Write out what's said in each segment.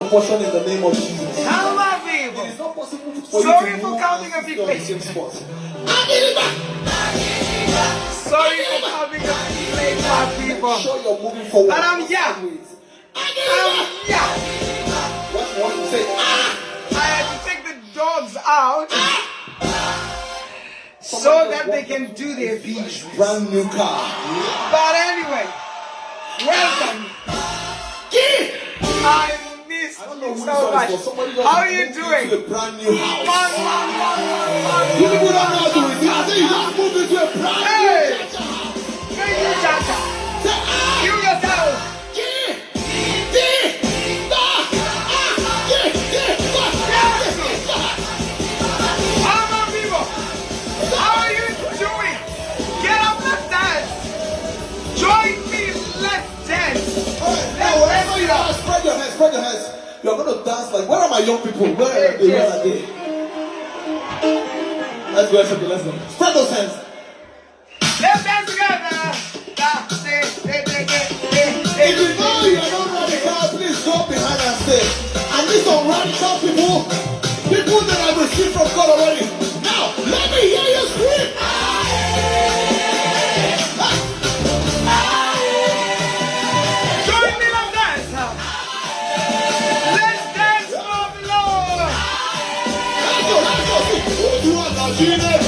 portion in the name of Jesus. How my people? It is not possible for Sorry you to for move counting and a big stay on the place. same spot. Sorry for having a plate, my people. Make sure you're moving forward. But I'm here. I'm here. What you want to say? I had to take the dogs out so that they can do their business. Brand new car. But anyway, welcome. I miss you so much. How are you doing? A brand new house. Man. You people don't know how to do it. I say you just moved into a brand Hey! new Thank you, Chacha. You yourself. How are people? How are you doing? Get up, let's dance. Join me, let's dance. Now, wherever you are, spread your hands, spread your hands. You're going to dance like, where are my young people? Where are they? Where are they? Let's go, let's go. Spread those hands. Let's dance together. If you know you're not radical, please go behind and say, I need some radical people, people that have received from God already. Now, let me hear you scream. Join me, let's dance. Let's dance for the Lord. Let's go, let's go. Who do you want to do this?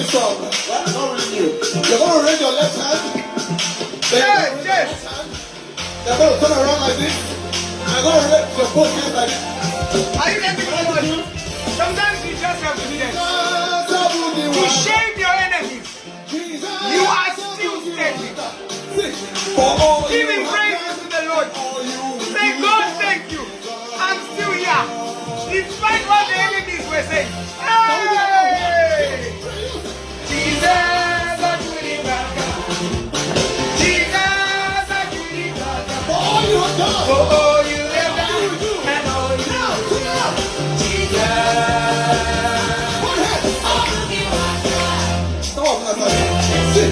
Song. That's not really new. You're going to raise your left hand. Then Yes. you're going to turn around like this. And you're going to raise your both hands like this. Are you getting forward? Sometimes you just have to dance. To shame your enemies. You are still standing. Giving praises to the Lord. Say, God, thank you. I'm still here. Despite what the enemies were saying. Hey! Jesus, I do it back. Jesus, I do it back. For all you have done. For all you have done. And all you have done. Jesus.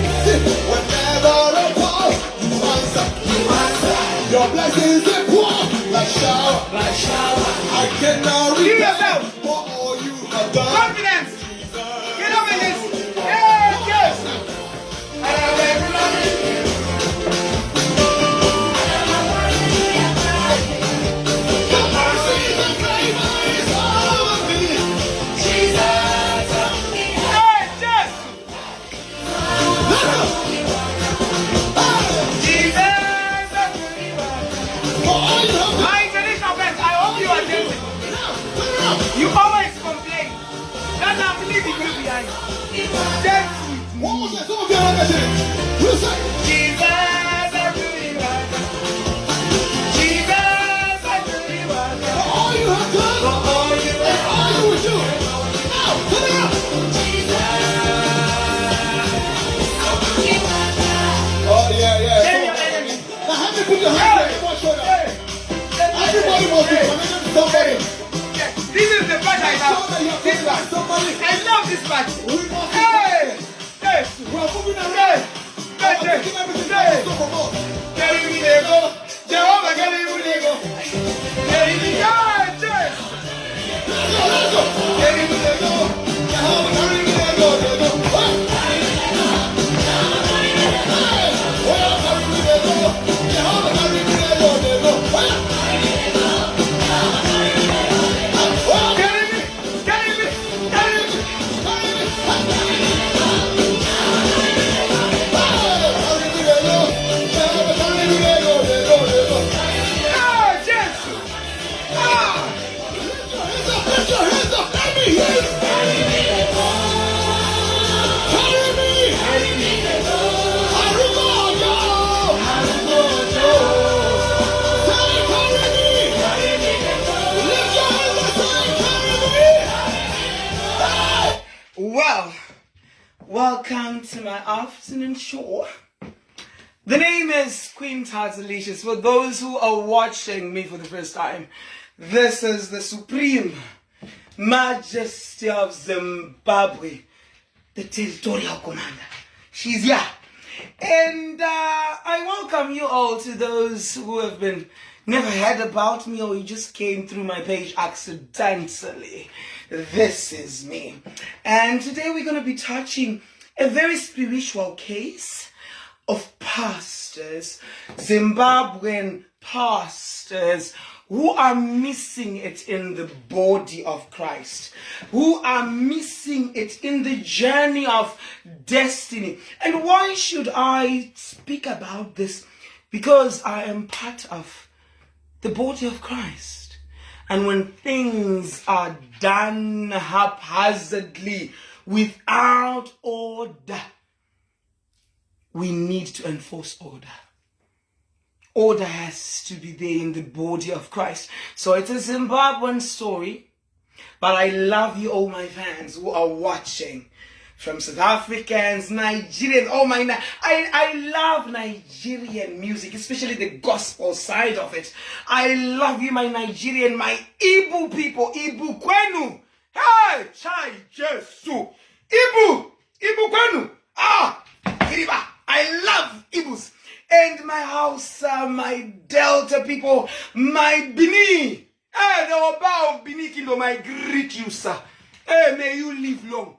Whenever I call, you answer. Your blessings are pour like shower. I cannot You repay yourself. for all you have done. Confidence. Get up in this. Yes, yes. And I will love you. The mercy and favor is all of me. Jesus. Hey, yes. Jesus. For all you have done. My international friends, I hope you are dancing. You always complain that I'm leaving you behind. Dance with me. One more time, some of you are not getting it. You say, Jesus, I really want you. Jesus, I really want you. for all you have done, For all you and have all you will do. Now, turn it up. Oh, yeah. Tell your enemy. Now, have you put your hands on one shoulder? Everybody must be connected to somebody. This is the part I love. This part. Somebody. I love this part. We must Hey! Hey! We're moving around. Hey! We're Hey! taking everything Hey! from us. Carry me there, go. Jehovah, carry me there, go. Carry me there, yes. Let's go. Carry me there, go. Jehovah, carry me there, go. Hey. Well, carry me there, go. Jehovah, carry me there, go. Hey. Carry me, carry me hear you. Carry me. Arikuhura. Say, carry me. Lift your hands and say, carry me. Well, welcome to my afternoon show. The name is Queen Tatelicious. For those who are watching me for the first time, this is the Supreme Majesty of Zimbabwe, the Territorial Commander. She's here. And I welcome you all to those who have never heard about me, or you just came through my page accidentally. This is me. And today we're going to be touching a very spiritual case of pastors, Zimbabwean pastors, who are missing it in the body of Christ, who are missing it in the journey of destiny. And why should I speak about this? Because I am part of the body of Christ. And when things are done haphazardly, without order, we need to enforce order. Order has to be there in the body of Christ. So it's a Zimbabwean story, but I love you, all my fans who are watching. From South Africans, Nigerians, I love Nigerian music, especially the gospel side of it. I love you, my Nigerian, my Igbo people, Igbo kwenu. Hey, Chari, Jesu. Igbo kwenu. Kiriba. I love Igbos. And my Hausa, my Delta people, my Bini. The Oba of Bini Kingdom, I greet you, sir. May you live long.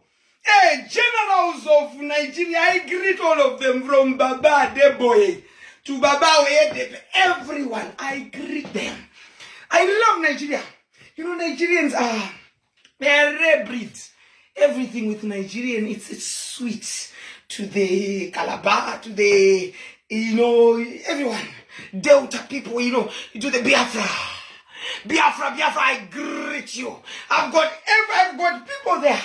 Generals of Nigeria, I greet all of them, from Baba Deboye to Baba Oyedepe. Everyone, I greet them. I love Nigeria. You know, Nigerians they are rare breeds. Everything with Nigerian, it's sweet. To the Calabar, to the, everyone. Delta people, to the Biafra. Biafra, I greet you. I've got people there.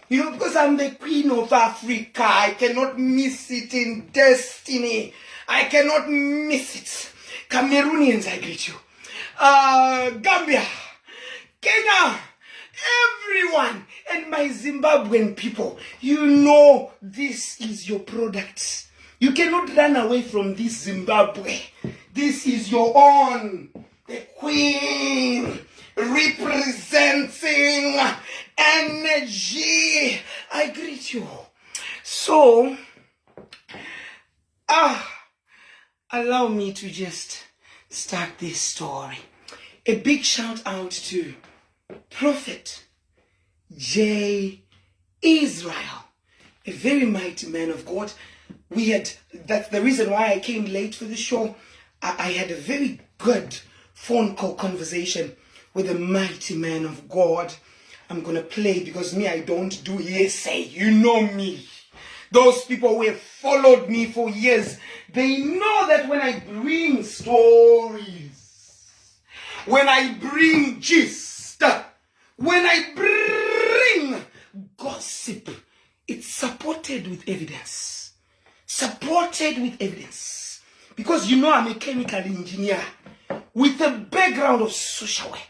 Because I'm the Queen of Africa. I cannot miss it in destiny. I cannot miss it. Cameroonians, I greet you. Gambia, Kenya, everyone, and my Zimbabwean people, this is your product. You cannot run away from this Zimbabwe. This is your own. The Queen representing energy. I greet you. So, allow me to just start this story. A big shout out to Prophet J. Israel, a very mighty man of God. That's the reason why I came late for the show. I had a very good phone call conversation with a mighty man of God. I'm going to play because I don't do hearsay. You know me. Those people who have followed me for years, they know that when I bring stories, when I bring gist, when I bring gossip, it's supported with evidence. Because I'm a chemical engineer with a background of social work.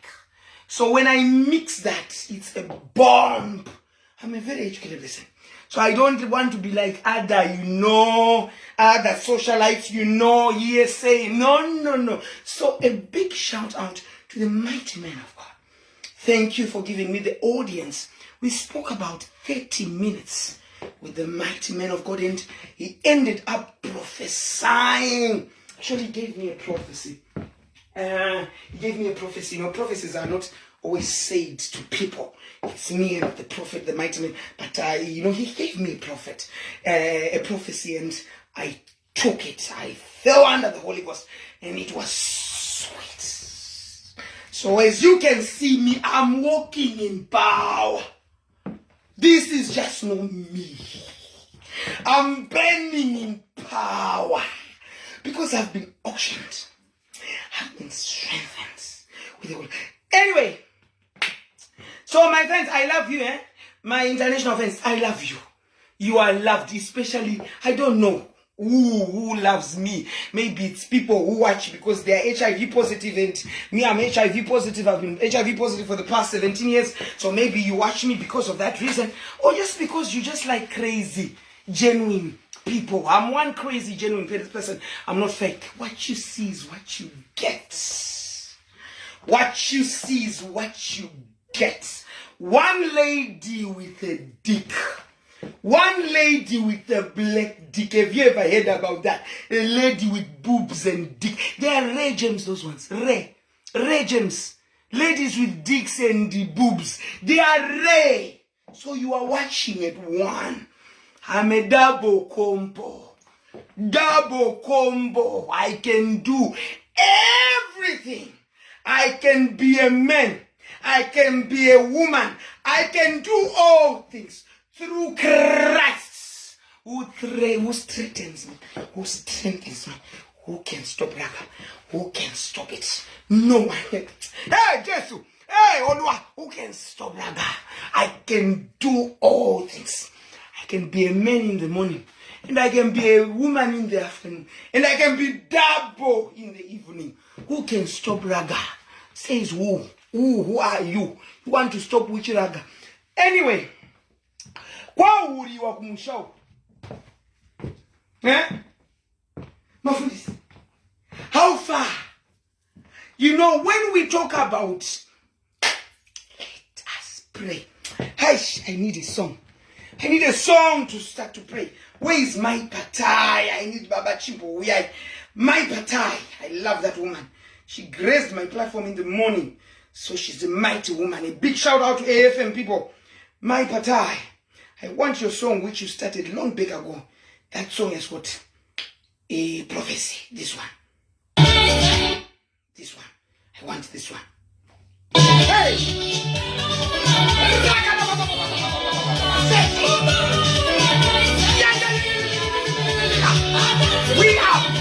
So when I mix that, it's a bomb. I'm a very educated person. So I don't want to be like other socialites, hearsay. No. So a big shout out to the mighty man of God. Thank you for giving me the audience. We spoke about 30 minutes with the mighty man of God, and he ended up prophesying. Actually, he gave me a prophecy. Prophecies are not always said to people. It's me and the prophet, the mighty man. But he gave me a prophecy, and I took it. I fell under the Holy Ghost, and it was sweet. So as you can see me, I'm walking in power. This is just not me. I'm burning in power because I've been auctioned. I've been strengthened with the word. Anyway, So my friends, I love you, eh? My international friends, I love you. You are loved, especially, I don't know who loves me. Maybe it's people who watch because they are HIV positive, and me, I'm HIV positive. I've been HIV positive for the past 17 years. So maybe you watch me because of that reason, or just because you just like crazy, genuine people. I'm one crazy, genuine person. I'm not fake. What you see is what you get. What you see is what you get. One lady with a dick. One lady with a black dick. Have you ever heard about that? A lady with boobs and dick. They are rare gems, those ones. Rare. Rare gems. Ladies with dicks and the boobs. They are rare. So you are watching it one. I'm a double combo. Double combo. I can do everything. I can be a man. I can be a woman. I can do all things through Christ who strengthens me. Who strengthens me. Who can stop Raga? Who can stop it? No one. Hey, Jesus. Hey, Olua. Who can stop Raga? I can do all things. I can be a man in the morning. And I can be a woman in the afternoon. And I can be double in the evening. Who can stop Raga? Says who? Who are you? You want to stop which Raga? Anyway. Kwa uri wa kumushaw? Eh? Mafundis. How far? You know, when we talk about, let us pray. Hey, I need a song. I need a song to start to pray. Where is my patai? I need Baba Chimpo. My patai. I love that woman. She graced my platform in the morning. So she's a mighty woman. A big shout out to AFM people. My patai. I want your song which you started long back ago. That song has got a prophecy. This one. This one. I want this one. Hey! We are.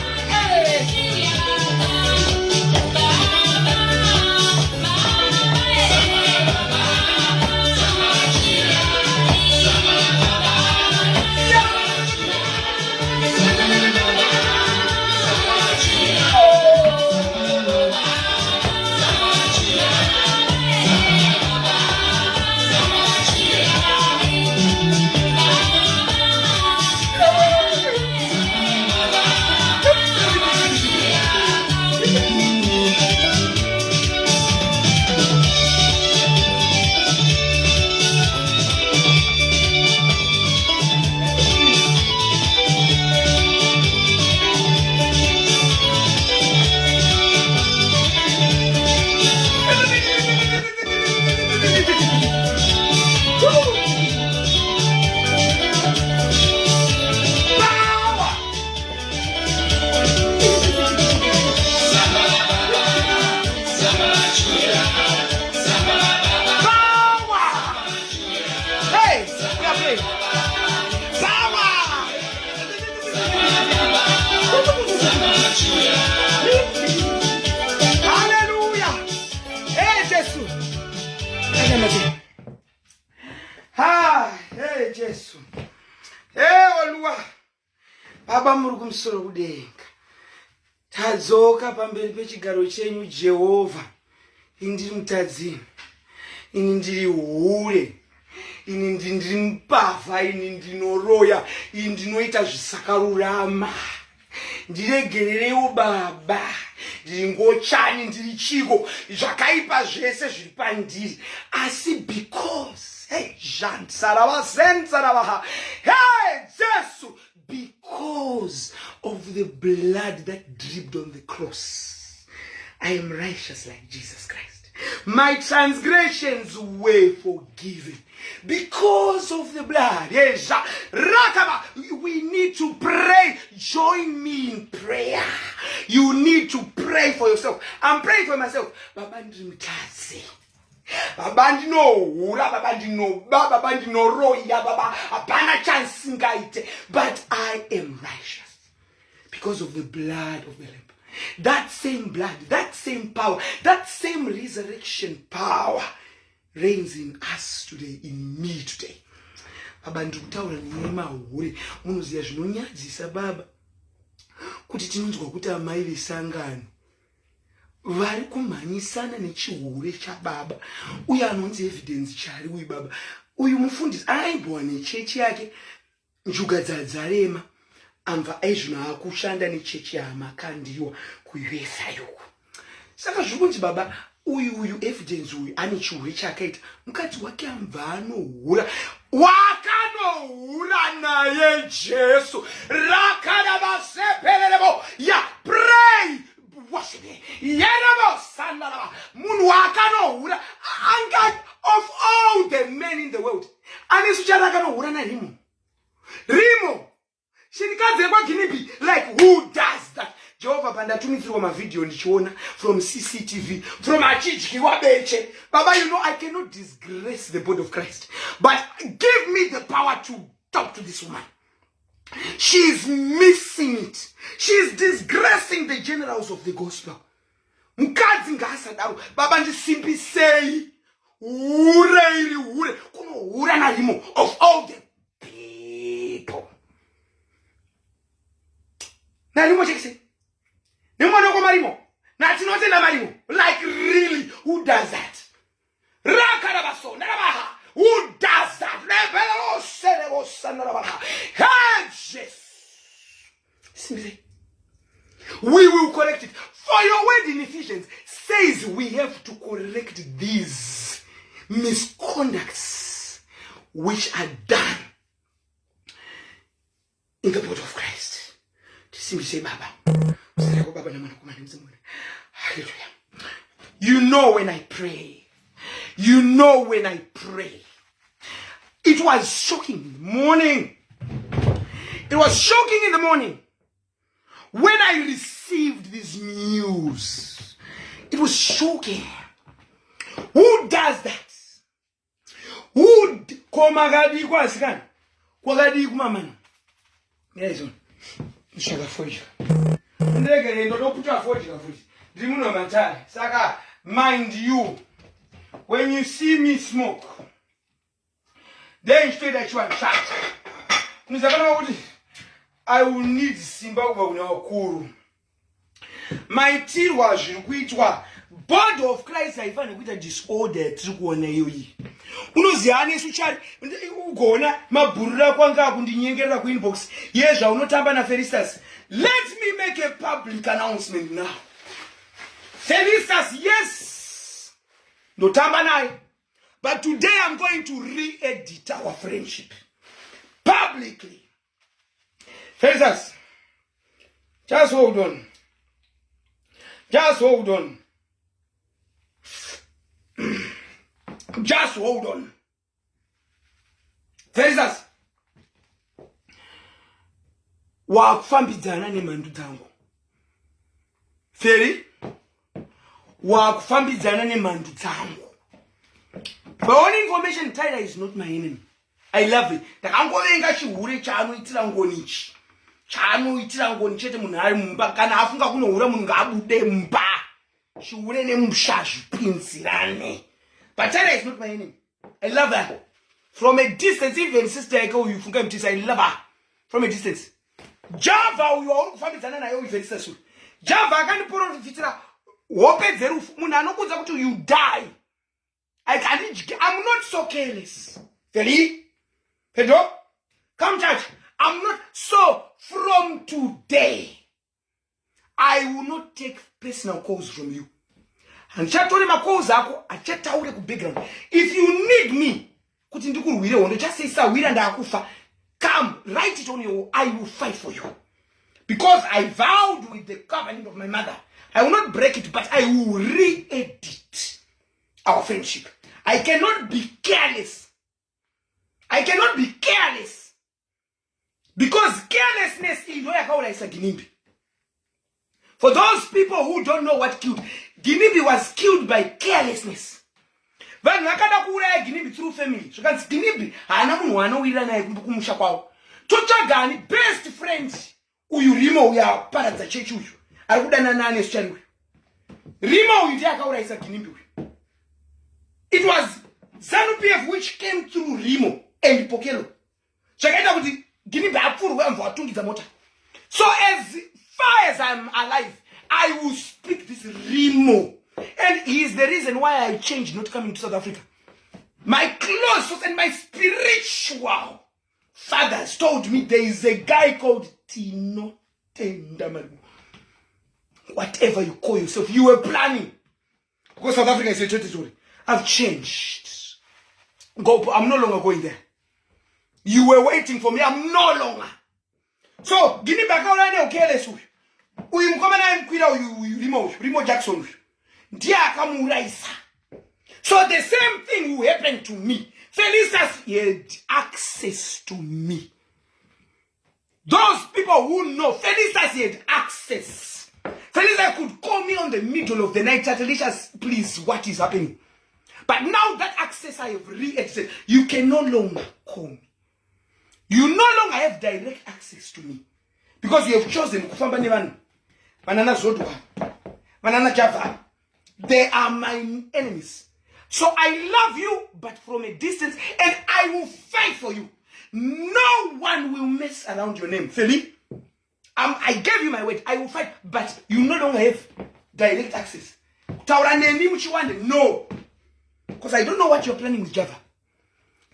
Hey, Jesus. Hey, Olua. Baba murugu msoro udenga. Tazoka pamberi pechigaro chenyu Jehovah. Indiri mutadzini. Ini ndiri hure. Ini ndiri mpavha. Ini ndinoroya. Ini ndinoita zvisakarurama. Ndiregererewo Baba. Ndiri ngochani, ndiri chiko. Zvakaipa zvese zviri pandiri. Asi because hey, Jean Sarava, Zen Sarava. Hey, Jesus, because of the blood that dripped on the cross, I am righteous like Jesus Christ. My transgressions were forgiven because of the blood. Yes, Rakaba. We need to pray. Join me in prayer. You need to pray for yourself. I'm praying for myself. Baba ndimutazi. Baba ndinohura, Baba ndinoba, Baba ndinoroya, Baba hapana chance ngaite. But I am righteous because of the blood of the Lamb. That same blood, that same power, that same resurrection power reigns in us today, in me today. Baba ndikutaura nenyema huri munoziya zvinonyadzisa baba kuti tinonzwa kuti amai vesangano vari kumhanyisana nechihure chababa uye anonzi evidence Chari uyu baba uyu mufundisi aibwa nechechi yake njuga dzadzarema amva aizvino akushanda nechechi yamakandiwa kuUSA yuku saka zvikunzi baba uyu evidence uyu ane chihure chakaita mukadzi wake amva anohura wakanohura naye Jesu rakana vasepererebo ya pray worship yerebo sandala munhu wakanohura anga of all the men in the world Anesu charakanohura na Rimo shirikadze kwa Ginibi like who does that Jehovah pandatumidzirwa mavideo ndichiona from CCTV from achidyi wabeche baba you know I cannot disgrace the body of Christ but give me the power to talk to this woman. She's missing it. She's disgracing the generals of the gospel. Mukadzi ngasadaro baba ndisimbisei hure iri hure kuno hura narimo of all the people narimo chekise nemonoko marimo natinotenda marimo like really who does that rakarabaso narabaha who does that lebelo serebo sanarabaha yes we will correct it for your word in Ephesians says we have to correct these misconducts which are done in the body of Christ. You know when I pray. You know when I pray. It was shocking in the morning. It was shocking in the morning. When I received this news, it was shocking. Who does that? Who komagadi kwasikana? Kwagadi kumamana. Yes. Shaka foji. Ndege ndo puta foji ka foji. Ndimuno mantari. Saka mind you when you see me smoke then straight that you are shot. Nizakana kuti I will need simba kuva kuna wakuru. My tea was kuitwa body of Christ haifani kuita disorder tikuona yoyi. Unoziya Anesu Chari ugona mabhurura kwanga kundinyengerera ku inbox yezva unotamba na Felistas. Let me make a public announcement now. Felistas, yes. Ndotamba naye. But today I'm going to re-edit our friendship publicly. Felistas, just hold on. Just hold on. Just hold on. Felistas, wakufambidzana nemandu dzangu. Feri, wakufambidzana nemandu dzangu. My own information, Tyler is not my enemy. I love it. Takangovenga chihure chaanoitira ngonichi. Chaanoitira ngoni chete munhu ari mumba kana afunga kunohura munhu ngaabude mumba. Chihure nemusha zvipinzirane. But Chari is not my enemy. I love her. From a distance, even sister I go, you forget to say I love her. From a distance. Java, you are family na yo ifenisa su. Java akani poro fitira. Wope zeru munano kuza kutu you die. I'm not so careless. Feli? Pedro? Come church. I'm not so from today. I will not take personal calls from you. And chatoni makoza ako achataure ku background. If you need me, kuti ndikuruwire wondo just say sawira ndakufa. Come, write it on your I will fight for you. Because I vowed with the covenant of my mother. I will not break it, but I will re-edit our friendship. I cannot be careless. I cannot be careless. Because carelessness is where how is a Ginimbi. For those people who don't know what killed, Ginimbi was killed by carelessness. But nakada kura Ginimbi through family. So that's Ginimbi. Anamu wano wila na kumusha kwao. Chocha gani best friends. Uyu Rimo uya parata chechu uyu. Aruda na Anesu Chari. Rimo uyu dia kaura isa Ginimbi. It was ZANU-PF which came through Rimo and Pokelo. Chakaita kuti gini bapfuru wemva watungidza mota. So as far as I'm alive, I will speak this Rimo. And he is the reason why I changed not coming to South Africa. My close and my spiritual fathers told me there is a guy called Tino Tendamaru. Whatever you call yourself, you were planning. Because South Africa is a territory. I've changed. I'm no longer going there. You were waiting for me. I'm no longer. So, Guinea back already okay, let's do. We come and Rimo Jackson. So the same thing will happen to me. Felicitas had access to me. Those people who know Felicitas had access. Felicitas could call me on the middle of the night. Tatelicious, please, what is happening? But now that access I have re-edited, you can no longer call me. You no longer have direct access to me. Because you have chosen Kufamba Nevan, Manana Zodwa, Manana Java. They are my enemies. So I love you, but from a distance, and I will fight for you. No one will mess around your name. Feli, I gave you my word. I will fight, but you no longer have direct access. No. Because I don't know what you're planning with Java.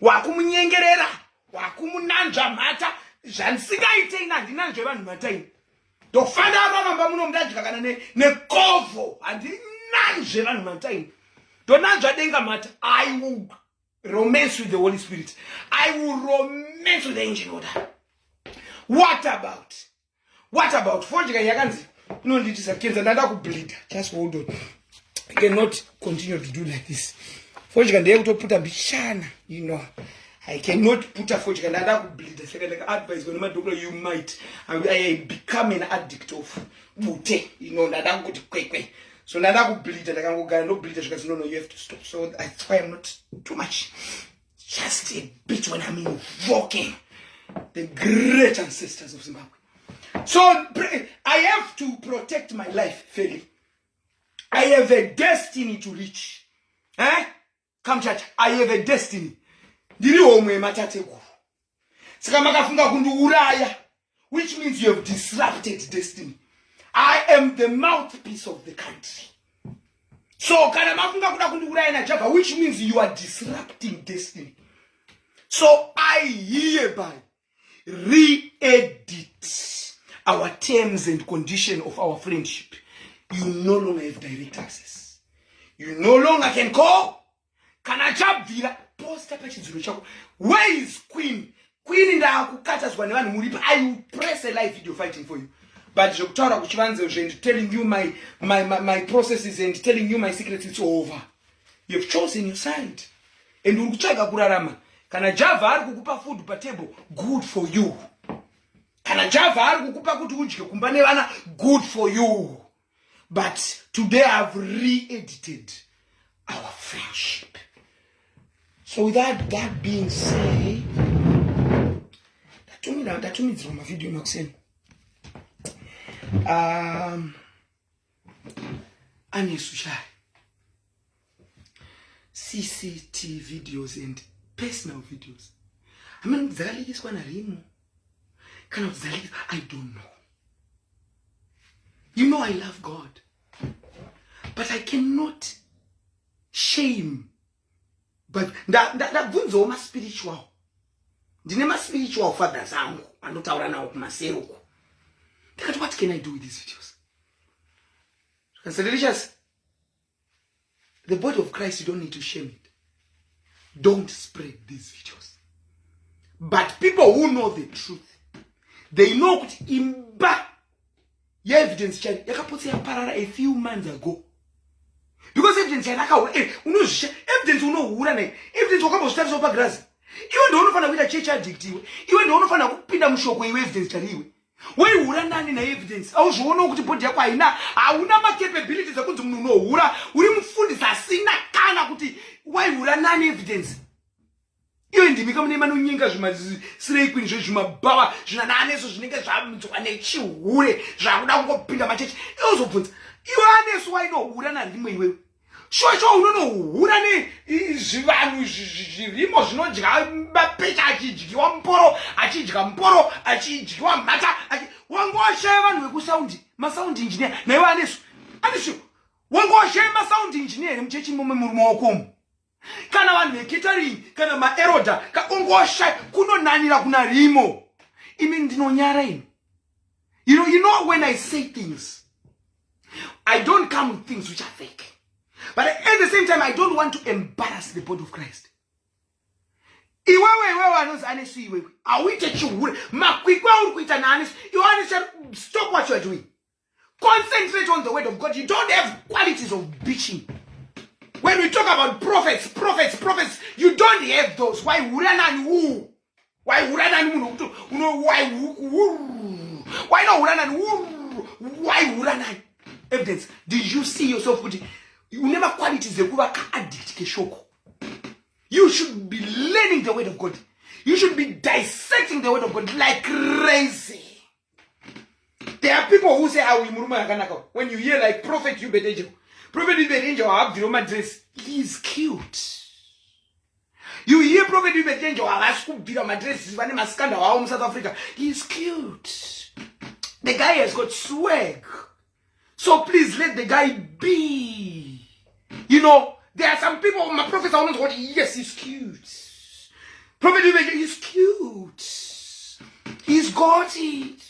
Wakumunyengerera, wakumunanja mata, jansiga iteina dinanje banu matai. Do fada baba muno mdaji kakana ne kovo and nanje banu matai. Do nanja denga mata. I will romance with the Holy Spirit. I will romance with the angel order. What about? Forjika yakanzi. No, this is a cancer. Nanda ku bleed. Just hold on. I cannot continue to do like this. Forjika ndeye kutopfuta bishana, you know. I cannot put a forjika nanda ku bleed. Second like advice when my doctor you might I become an addict of bute, you know, nanda ku kwe. So nanda ku bleed and I can go no bleed because no you have to stop. So that's why I'm not too much. Just a bit when I'm invoking the great ancestors of Zimbabwe. So I have to protect my life, Feli. I have a destiny to reach. Come church, I have a destiny. Which means you have disrupted destiny. I am the mouthpiece of the country. So which means you are disrupting destiny. So I hereby re-edit our terms and condition of our friendship. You no longer have direct access. You no longer can call. Where is Queen? Queen in the Akukatas when I will press a live video fighting for you. But telling you my processes and telling you my secrets, it's over. You have chosen your side. And Uruchaga Kurarama. Kana Java kukupa food per table, good for you. Kana Java kukupa kutukuchike kumbanelana, good for you. But today I've re-edited our friendship. So with that being said, that to me is from a video Maxine. Anesu Chari. CCTV videos and personal videos. I mean, Tatelicious one Rimo. Kind of Tatelicious, I don't know. You know I love God. But I cannot shame. But that vunzo ma spiritual. Dine ma spiritual father zangu. Andotaura na okumaseruko. What can I do with these videos? Tatelicious, the body of Christ, you don't need to shame it. Don't spread these videos. But people who know the truth, they know what imba evidence Chari yakapotsa a few months ago. Because evidence evidence evidence wakambozvitariso pagrazi. Iwe ndounofana kuita church addict iwe. Iwe ndounofana kupinda mushoko iwe evidence Chari iwe. Weihura nani na evidence? Auzviona kuti body yako hauna capabilities ekunzi munhu unohura, uri mufundisi asina kana kuti waihura nani evidence. Iwe ndimika mune manonyinga slay queen zvimabhava zvina Anesu zvinenge zvamudzwa nechihure zvakuda kungopinda machechi. Iwe uzobvunza, iwe Anesu wainohura narimwe iwewe. Sho unonohura nezvivanhu zvirimo zvinodya mapecha achidyiwa muporo achidya muporo achidyiwa mhata wanga washaya vanhu vekusaundi masound engineer naiwe Anesu wanga washaya masound engineer here muchechi muri maoko umu kana vanhu veketering kana maeroda wanga washaya kunonanira kuna rimo imi ndinonyara imi. You know when I say things, I don't come with things which are fake. But at the same time, I don't want to embarrass the body of Christ. Stop what you are doing. Concentrate on the word of God. You don't have qualities of bitching. When we talk about prophets, you don't have those. Why urana who? Why urana why not urana why urana? Evidence. Did you see yourself with it? You never qualities the addict keshoko. You should be learning the word of God. You should be dissecting the word of God like crazy. There are people who say, when you hear like Prophet Hubert Angel, Prophet Hubert Angel have the Roman dress. He's cute. You hear Prophet Hubert Angel have the Roman dress. South Africa. He's cute. The guy has got swag. So please let the guy be. You know, there are some people, my prophet, I want to yes, he's cute. Prophet Hubert, he's cute. He's got it.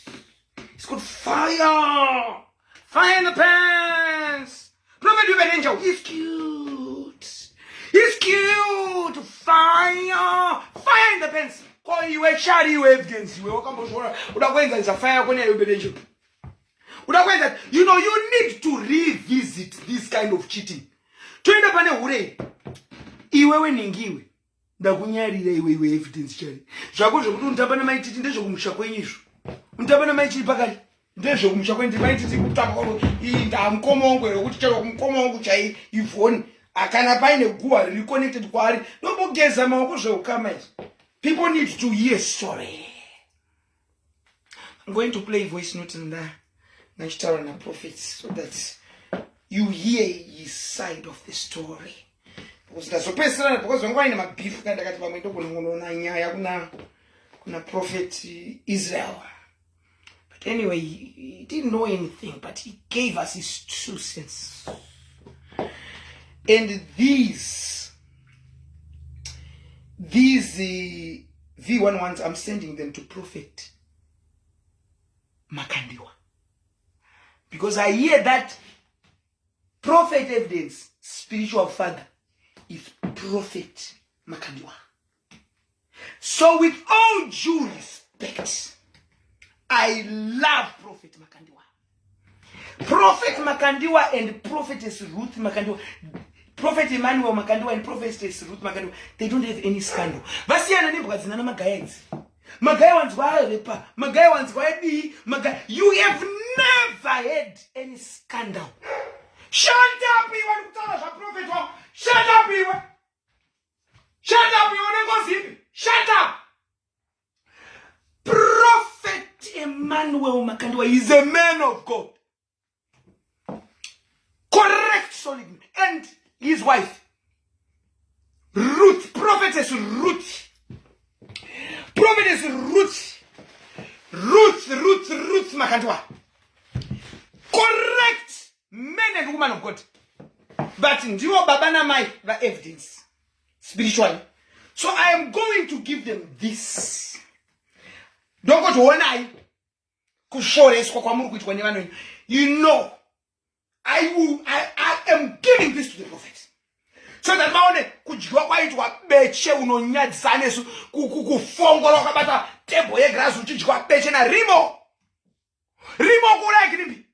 He's got fire. Fire in the pants. Prophet Hubert Angel, he's cute. He's cute. Fire. Fire in the pants. Call you a Chari, you evidence. You welcome to there's a fire when you Angel. You know, you need to revisit this kind of cheating. Twende pane hure. Iwewe ningiwe. Ndakunyarira iwewe evidence Chari. Zvako zvokuti untapana maititi ndezvokumusha kwenyizvo. Untapana maititi pakati. Ndezvokumusha kwenyizvo maititi kutamba kwaro. Ndamkomongwe rokuti chero kumkomongu chai ifoni. Akana paine guwa riri connected kwaari. Ndombogeza maoko zveukama izvi. People need to hear story. I'm going to play voice notes in there. Nachitaura na prophets so that you hear his side of the story. Because when in my beef kuna prophet Israel. But anyway, he didn't know anything, but he gave us his 2 cents. And these V11s, I'm sending them to Prophet Makandiwa. Because I hear that prophet evidence, spiritual father, is Prophet Makandiwa. So with all due respect, I love Prophet Makandiwa. Prophet Makandiwa and Prophetess Ruth Makandiwa, Prophet Emmanuel Makandiwa and Prophetess Ruth Makandiwa, they don't have any scandal. Vasiana because none of Magaya wants repa. Magaya wants be. You have never had any scandal. Shut up, you want to tell us a prophet. Shut up, you. Shut up, you want to go. Shut up. Prophet Emmanuel Makandiwa is a man of God. Correct, solid. And his wife, Ruth, prophetess Ruth. Prophetess Ruth Makandiwa. Correct men and women of God. But in your babana my the evidence spiritually. So I am going to give them this. Don't go to one eye. You know, I am giving this to the prophet. So that maone kujwa kwa itu wa beche unonyadza Anesu kufongolo kabata tebo ye grass uchijwa beche na rimo kula ekinibi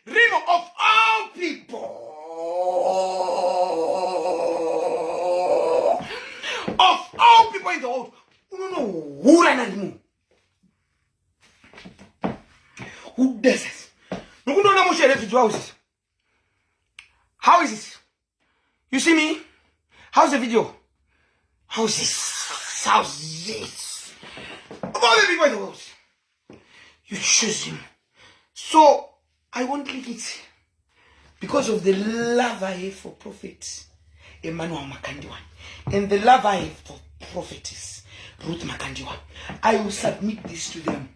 rimo of all people in the world hura na rimo who does it nukunona mushere to houses. How is it? You see me? How's the video? How's this? How's this? Of all the people in the world, you choose him. So I won't click it Because of the love I have for Prophet Emmanuel Makandiwa and the love I have for prophetess Ruth Makandiwa, I will submit this to them.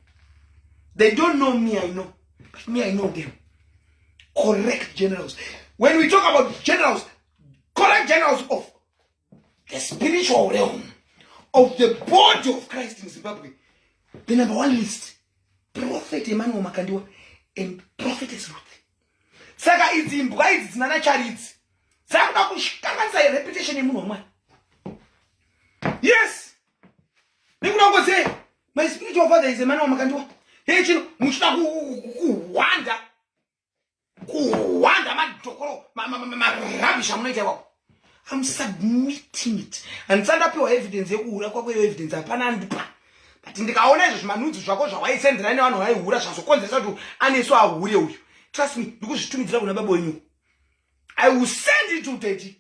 They don't know me, I know. But me, I know them. Correct generals. When we talk about generals, correct generals of the spiritual realm, of the body of Christ in Zimbabwe, the number one list, Prophet Emmanuel Makandiwa and Prophetess Ruth. Saka idzi imbwa idzi dzinana Chari idzi dzakuda kushikanganisa reputation yemunhu wamwari. Yes, nikuda kungoze my spiritual father is Emmanuel Makandiwa. Hey chino muchida kuwanda madhokoro marabisha munoita iwapo. I'm submitting it. And sandapiwa evidence yekuhura kwako evidence hapana ndipa. But ndikaona izvo zvimanudzi zvako zvawaisendera nevanhu vaihura zvazokonzeresa kuti Anesu ahure uyu. Trust me, ndikuzvitumidzira kuna baba wenyu. I will send it to Daddy.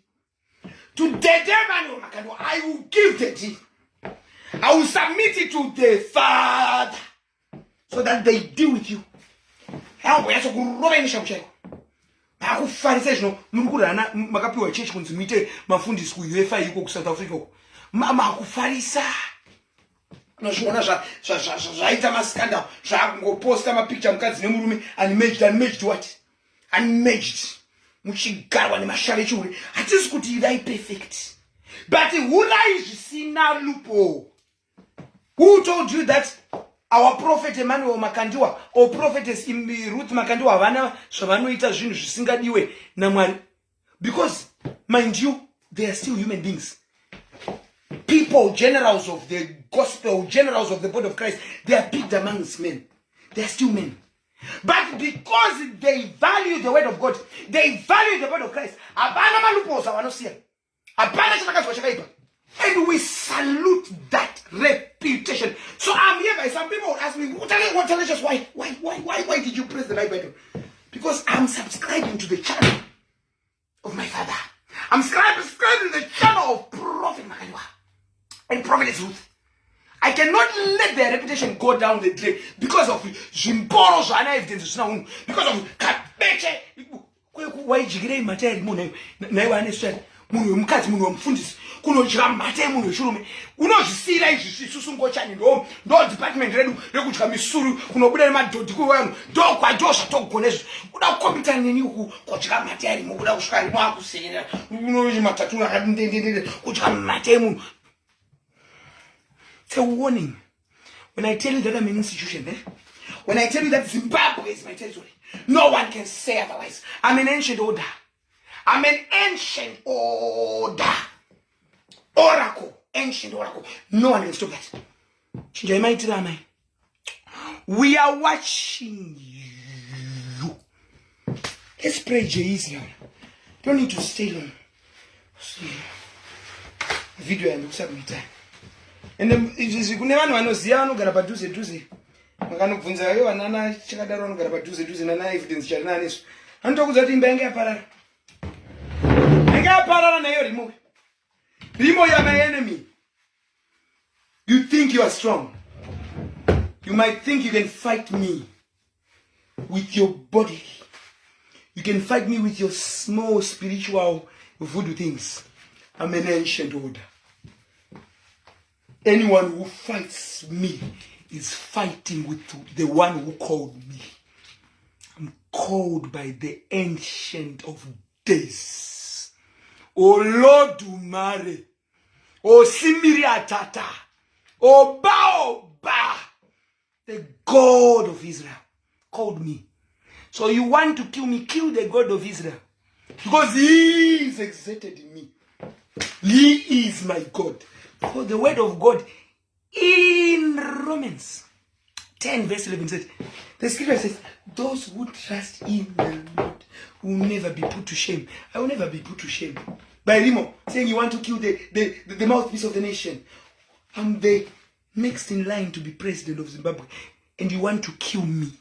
To Daddy Emmanuel Makandiwa, I will give Daddy. I will submit it to the Father, so that they deal with you. How yacho kurovenisha kuchaiko. Akufarisa zvino murikurana makapiwa church kunzi muite mafundisi kuUEFA iko ku South Africa uko. Makufarisa. Unozviona zvaita maskandal zvakungoposta mapicture mukadzi nemurume unmatched what? Unmatched. Muchigarwa nemashare echuri. Hatisi kuti idai perfect. But hura zvisina lupo. Who told you that our prophet Emmanuel Makandiwa or prophetess Ruth Makandiwa havana zvavanoita zvinhu zvisingadiwe naMwari? Because mind you, they are still human beings. People, generals of the gospel, generals of the body of Christ, they are picked amongst men. They are still men. But because they value the word of God, they value the word of Christ. And we salute that reputation. So I'm here by some people ask me, Tatelicious, why did you press the right button? Because I'm subscribing to the channel of my father. I'm subscribing to the channel of Prophet Makandiwa and Prophetess Ruth. I cannot let their reputation go down the drain because of Zimboro Zana evidence, because of Kapeche. Why jigire materi mune na iwa Anesu munhu wemukadzi munhu wemufundisi kunodya mate munhu weshurume unozvisira izvi susungo chani ndo department redu rekudya misuru kunobuda nemadhodhi kuvanhu ndo kwadosha togona izvi kuda kukombitana neni uku kudya mate arimo kuda kusvika rimo akusera unozi matatu akadindindinde kudya mate munhu. It's a warning. When I tell you that I'm an institution, when I tell you that Zimbabwe is my territory, no one can say otherwise. I'm an ancient order. I'm an ancient order. Oracle. Ancient oracle. No one can stop that. We are watching you. Let's pray easy. Don't need to stay long. Video and submit. And kune vanhu vanoziva vanogara padhuze dhuze makanobvunza ivo vanana chakadaro vanogara padhuze dhuze nana evidence chari naAnesu anotokuudza kuti imba yange yaparara nayo rimo. You are my enemy. You think you are strong. You might think you can fight me with your body. You can fight me with your small spiritual voodoo things. I'm an ancient order. Anyone who fights me is fighting with the one who called me. I'm called by the Ancient of Days. O Lord Umare. O Simiri Atata. O Baoba. The God of Israel called me. So you want to kill me? Kill the God of Israel. Because he is exalted in me. He is my God. For the word of God in Romans 10 verse 11 says, the scripture says, those who trust in the Lord will never be put to shame. I will never be put to shame. By Rimo saying you want to kill the mouthpiece of the nation. I'm the next in line to be president of Zimbabwe. And you want to kill me.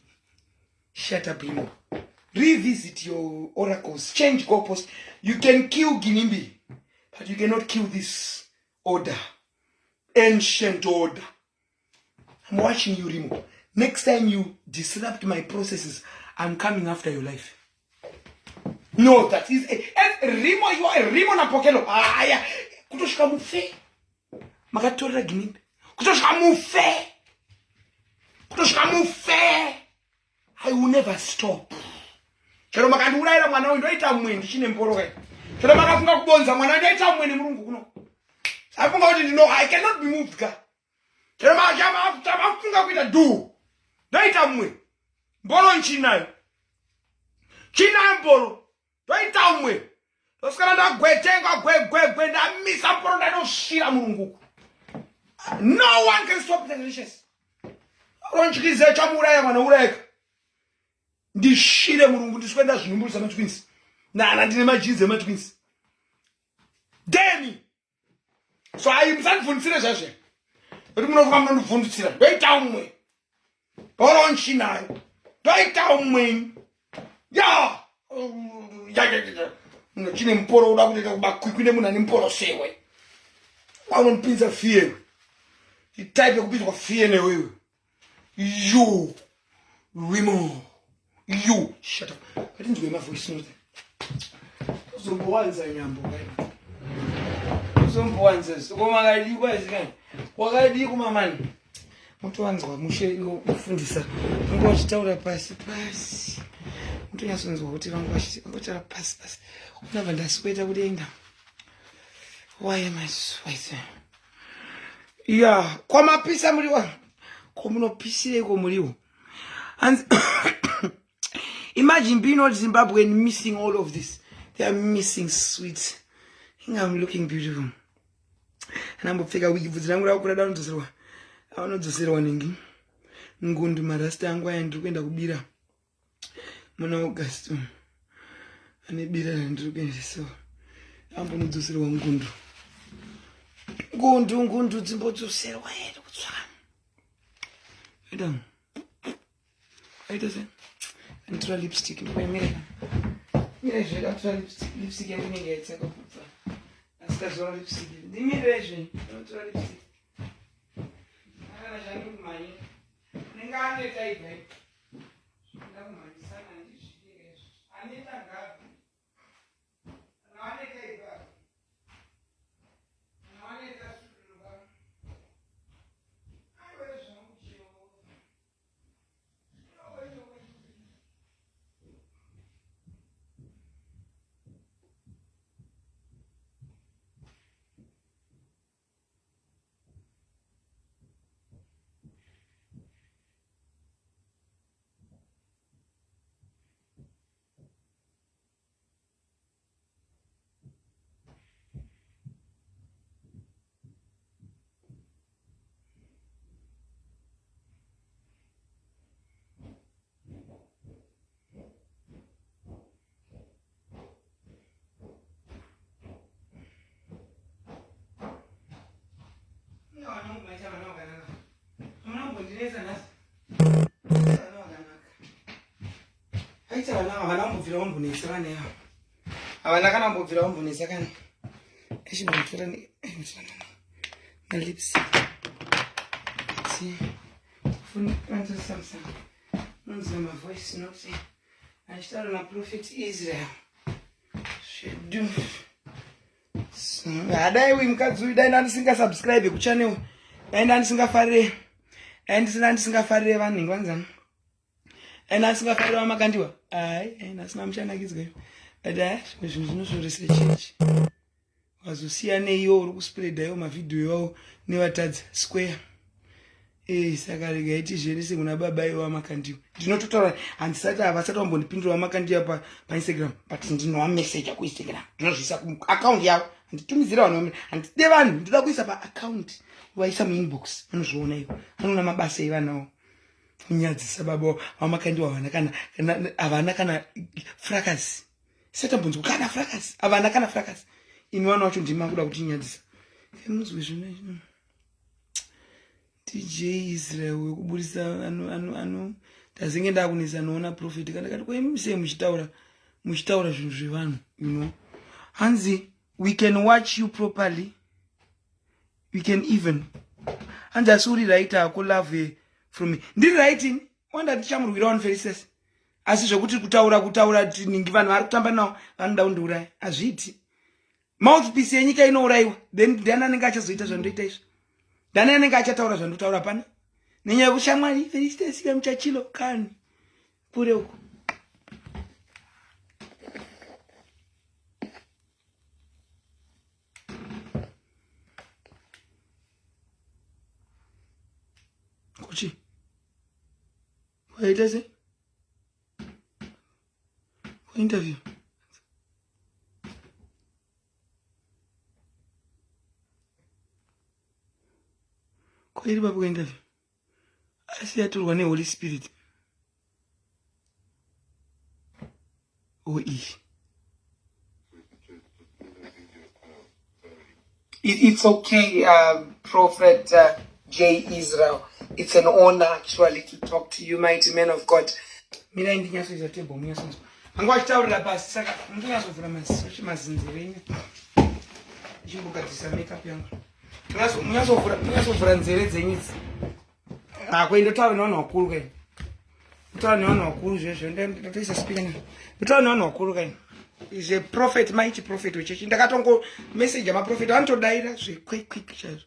Shut up, Rimo. Revisit your oracles. Change goalposts. You can kill Ginimbi. But you cannot kill this order. Ancient order. I'm watching you, Rimo. Next time you disrupt my processes, I'm coming after your life. No, that is Rimo, you are Rimo na pokelo. Aya, kutoshika mufe. Makatorera ginimbe. Kutoshika mufe. Kutoshika mufe. I will never stop. Chero makanduraira mwana wangu ndoita mwendi chine mporowe. Chero makafunga kubonza mwana ndoita mwendi mulungu kuno. Safunga kuti no, I cannot be moved ka. Chero makafunga kuita do. Ndoita mwendi. Mbolo nchinayo. China mbolo. Ndoita mwendi. Toskana nda gwetenga gwe nda misa mpolo nda no shira mulungu. No one can stop Tatelicious. Ronchikize chamuraya mwana ureka. Ndishire mulungu ndiswenda zvinumbulisa matwins. Nana ndine majize matwins. Demi. So musandivhundisire zvazve. Kuti munovuka munondivhundisira. Ndoita umwe. Boronchi nayo. Ndoita umwe. Ya. Chine mporo uda kuita kubakwikwi munhu ane mporo sewe. Unondipinza fear. Type yekupinzwa fear newewe. You. Rimo. You. Shut up. I didn't do my voice note. Uzombowanza nyambo kai. Uzombowanza. Sokomakali kwazi kai. Wakadi kumamani. Muntu wanzwa mushe ufundisa. Ngo wachitaura pasi. Muntu yasonzwa kuti vangu wachitaura pasi. Unava ndasweta kudenga. Why am I sweating? Yeah, kwa mapisa mliwa. Kwa munopisire kwa mliwa. And imagine being all Zimbabwe and missing all of this. They are missing sweet. I think I'm looking beautiful. And I'm figure wiki futhi nangu la kula down to awanodzosera ningi. Ngundu marasta yangu ayandiri kuenda kubira. Muna August. Ane bira ndiri kuenda so. Ambonodzosera ngundu. Ngundu dzimbodzosera waenda kutsvaka. Edam. Aitase. Antura lipstick mira. Mira je antura lipstick yangu yaitsaka kubva. Asikazora lipstick. Dimira je antura lipstick. Ana jangu mani. Ningane taibai. Ndamani sana ndishike. Anita ngapi? Nane taibai. Nane tasuluka. Aiwe jangu chio. My voice note. I started on a prophet Israel. Should do. So, adai wimkadzi dai ndisinga subscribe ku channel. Dai ndisingafarire. Dai ndisingafarire vanhu ngwanzana. Dai ndisingafarire vamakandiwa. Ai, ndasina muchanakidzwe. Ada zvinhu zvinozoresa church. Wazosiya neiyo uri kuspread ayo mavideo yawo nevatadzi square. Saka regaiti zvenese kuna baba iwo amakandiwa. Ndinototaura handisati havasati vambondipindura vamakandiwa pa Instagram, but ndinowa message ku Instagram. Ndinozvisa ku account yavo. Handitumizira vanhu, handide vanhu, ndoda kuisa pa account. Vaisa mu inbox, vanozviona ivo. Vanona mabasa evanawo. Kunyadzisa baba vamakandiwa havana kana fracas. Setambonzwa kana fracas. Havana kana fracas. Imi vana vacho ndima kuda kuti nyadzisa. Muzwe zvino. DJ Israel wekubudisa ano tazinge ndakunisa noona prophet kana kati kwemise muchitaura zvinhu zvevanhu, you know. Hanzi, we can watch you properly. We can even. Hanzi asuri writer ako love from me. Ndiri writing wanda tichamurwira on faces. asi zvokuti kutaura ningi vanhu vari kutamba nawo vanoda kundiuraya hazviiti. Mouthpiece yenyika inourayiwa, then ndiani anenge achazoita zvandoita izvo? Ndiani anenge achataura zvandotaura pana? Nenyaya yekuti shamwari Felicitas muchachilo kani kure uko. Kuchi waita sei? Interview kwairi babu kwa interview asi yaturwa neHoly Spirit. It's okay, Prophet J. Israel. It's an honor actually to talk to you, mighty man of God. Mina indinyaso is a table, munyaso. Angwachitaurira pasi saka ndinyaso mazinzire ine. Chimbogadzisa makeup yangu. Munyaso nzere dzenyidzi. Kuendotaura nevanhu vakuru kai. Kutaura nevanhu vakuru zvezvo ndatoisa speaker ni. Kutaura nevanhu vakuru kai. Is a prophet, mighty prophet wechechi. Ndakatongo message prophet anotodaira quick chaizvo.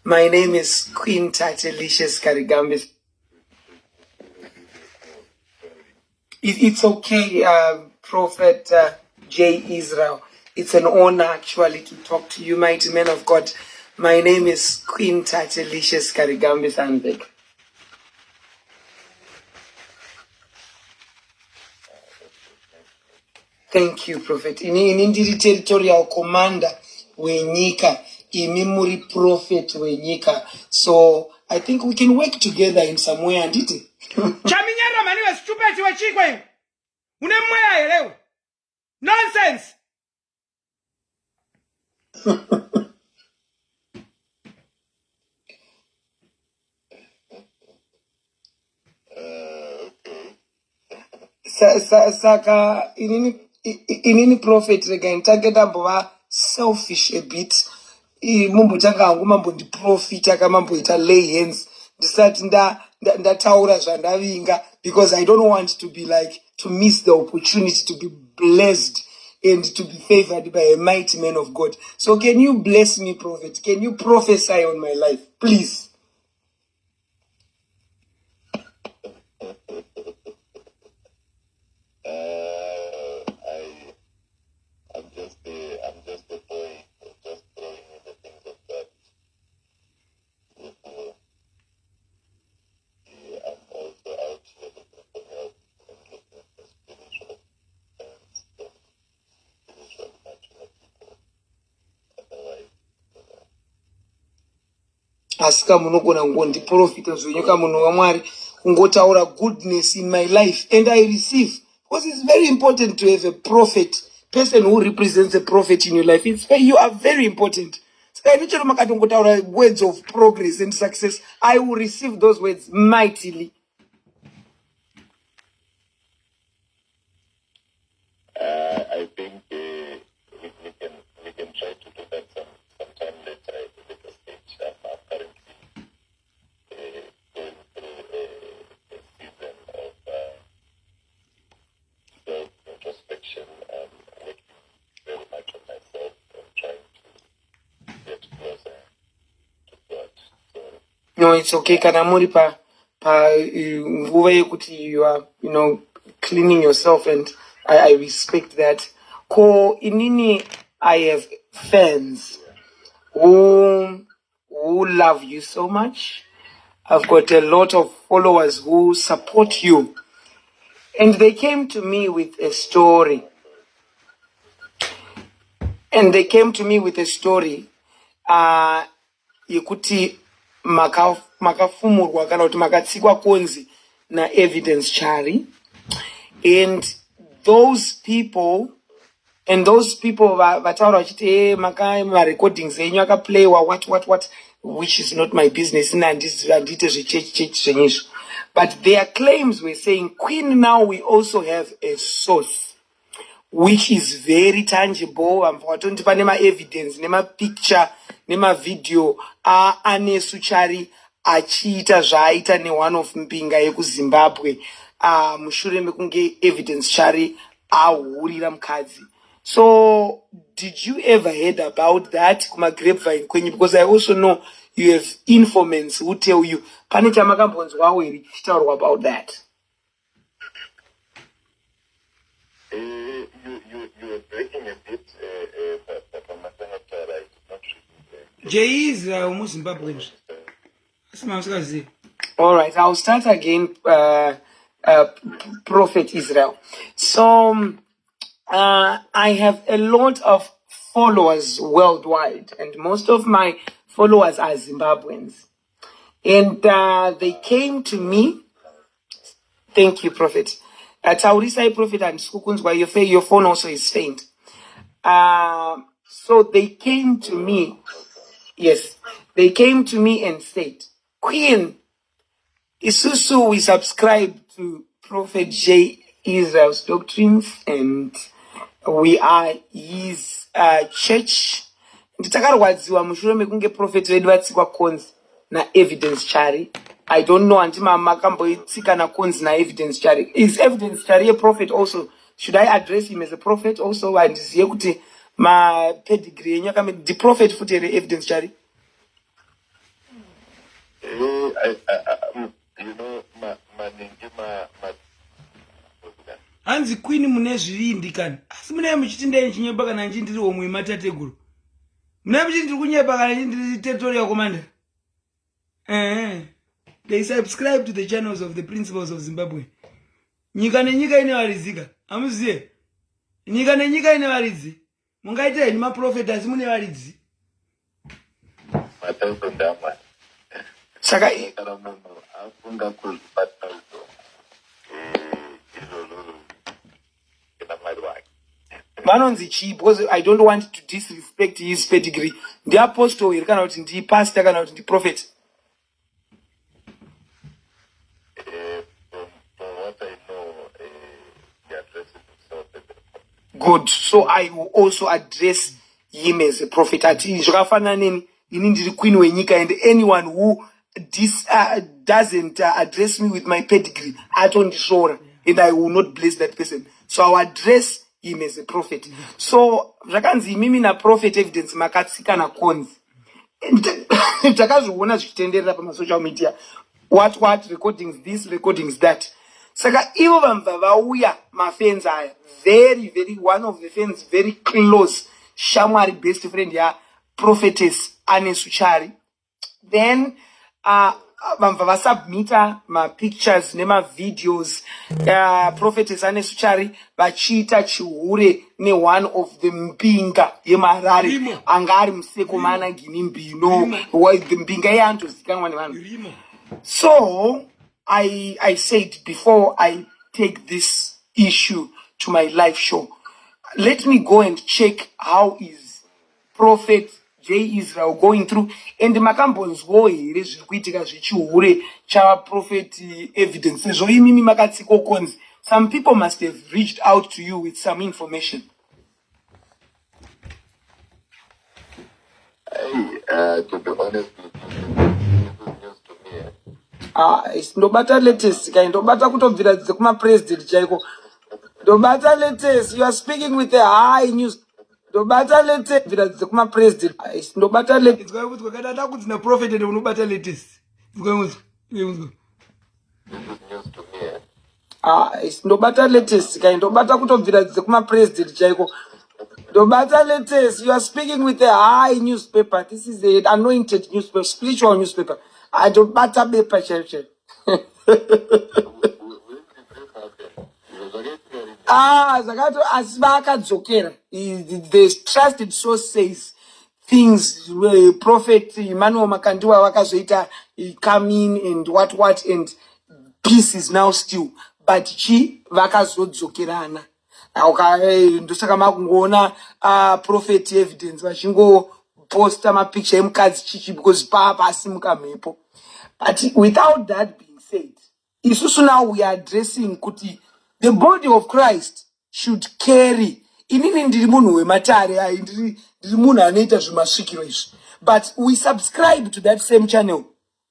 My name is Queen Tatelicious Karigambis. It's okay, Prophet J. Israel. It's an honor actually to talk to you, mighty man of God. My name is Queen Tatelicious Karigambis Anbek. Thank you, Prophet. Inindiri territorial commander wenyika, imimuri prophet wenyika. So I think we can work together in some way, anditi. Chaminyara mani we stupid we chikwe. Unemwaya elewe. Nonsense. Saka inini prophet again tagenda mbova selfish a bit. Mumbo changa hangu mambo ndi profit aka mambo ita lay hands ndisati ndataura zvandavinga because I don't want to be like to miss the opportunity to be blessed and to be favored by a mighty man of God. So can you bless me, prophet? Can you prophesy on my life, please? I'm just a boy, just growing in the things of God. I'm also out here looking for help and looking for spiritual friends and spiritual mature people. Otherwise, Asika munogona ngondiprofita zvenyika munhu waMwari kungotaura goodness in my life and I receive, because it's very important to have a prophet, person who represents a prophet in your life. You are very important. So initially makatongotaura words of progress and success, I will receive those words mightily. I think we can try to do that sometime later at a later stage. I'm currently going through a season of self-introspection and working very much on myself and trying to get closer to God. So, No, it's okay. Kana muri pa nguva yekuti you are, cleaning yourself, and I respect that. Ko inini, I have fans who love you so much. I've got a lot of followers who support you. And they came to me with a story. Yekuti makafumurwa kana kuti makatsikwa konzi na evidence Chari. And those people vataura vachiti marecordings enyu akaplaywa what, which is not my business, handite zvechechi zvenyizvo. But their claims were saying, Queen, now we also have a source which is very tangible. Vatondipa nema evidence, nema picture, nema video. Anesu Chari achiita zvaaita ne one of mpinga yekuZimbabwe. mushure mekunge Evidence Chari ahurira mukadzi. So did you ever heard about that kuma grapevine kwenyu? Because I also know you have informants who tell you pane chamakambonzwawo here chichitaurwa about that. You are breaking a bit, but from my side, I did not really. Jay Israel Zimbabwe. All right, I'll start again, Prophet Israel. So I have a lot of followers worldwide, and most of my followers are Zimbabweans. And they came to me. Thank you, Prophet. Taurisai Prophet and Skukunzwa, your phone also is faint. So they came to me. Yes, they came to me and said, Queen, Isusu, we subscribe to Prophet J. Israel's doctrines and we are his church. Nditakarwadziwa mushure mekunge prophet vedu vatsikwa konzi na Evidence Chari. I don't know until makamboitsika na konzi na Evidence Chari. Is Evidence Chari a prophet also? Should I address him as a prophet also? And ndiziye kuti ma pedigree yenyu akamati the prophet futi here Evidence Chari. You know, hanzi queen mune zvivindi kana asi munai muchitindai chinyepa kana nchindiri omwe matateguru munai muchindiri kunyepa kana nchindiri territorial commander. They subscribe to the channels of the principles of Zimbabwe. Nyika nenyika ine varizika amuziye nyika nenyika ine varidzi mungaita heni maprofeti asi mune varidzi saka vanonzi chii? Because I don't want to disrespect his pedigree. The apostle here kana kuti ndi pastor kana kuti ndi prophet. From what I know, he addresses himself as a prophet. Good. So I will also address him as a prophet. Ati zvakafanana neni ini ndiri queen wenyika, and anyone who doesn't address me with my pedigree atondishora, and I will not bless that person. So I will address him as a prophet. So zvakanzi mimi na prophet Evidence makatsika na konzi. Takazviona zvichitenderera pamasocial media. What recordings this, recordings that. Saka ivo vamva vauya mafans aya very one of the fans very close shamwari best friend ya prophetess Anesu Chari. Then vamva vasubmita ma pictures nema videos prophetess Anesu Chari vachiita chihure ne one of the mpinga yemarare anga ari musekomana ngini mbino mpinga yantozikanwa nevanhu. So I said before I take this issue to my live show, let me go and check how is Prophet J. Israel going through. And the makambonzwo here zvikuitika zvichihure cha Prophet Evidence. Some people must have reached out to you with some information. To be honest with you, ndobata latest kai ndobata kutobvira dzekuma president chaiko ndobata latest. You are speaking with a high news. Ndobata latest bvira dzekuma president ndobata latest ngokuti kwakadada kuti na prophet and unobata latest ngokuti ndobata latest kai ndobata kutobvira dzekuma president chaiko ndobata latest. You are speaking with a high newspaper. This is an anointed newspaper, spiritual newspaper. I don't matter paper church. Zakato asbaka dzokera. The trusted source says things. Prophet Emmanuel Makandiwa wakazoita come in and what and peace is now still. But chi vakazodzokerana. Ndosaka makungoona Prophet Evidence vachingo poster my picture emukadzi chichi because papa asimuka mhepo. But without that being said, isusu now we are addressing kuti the body of Christ should carry. Inini ndiri munhu wematare, ndiri munhu anoita zvimasvikiro izvi. But we subscribe to that same channel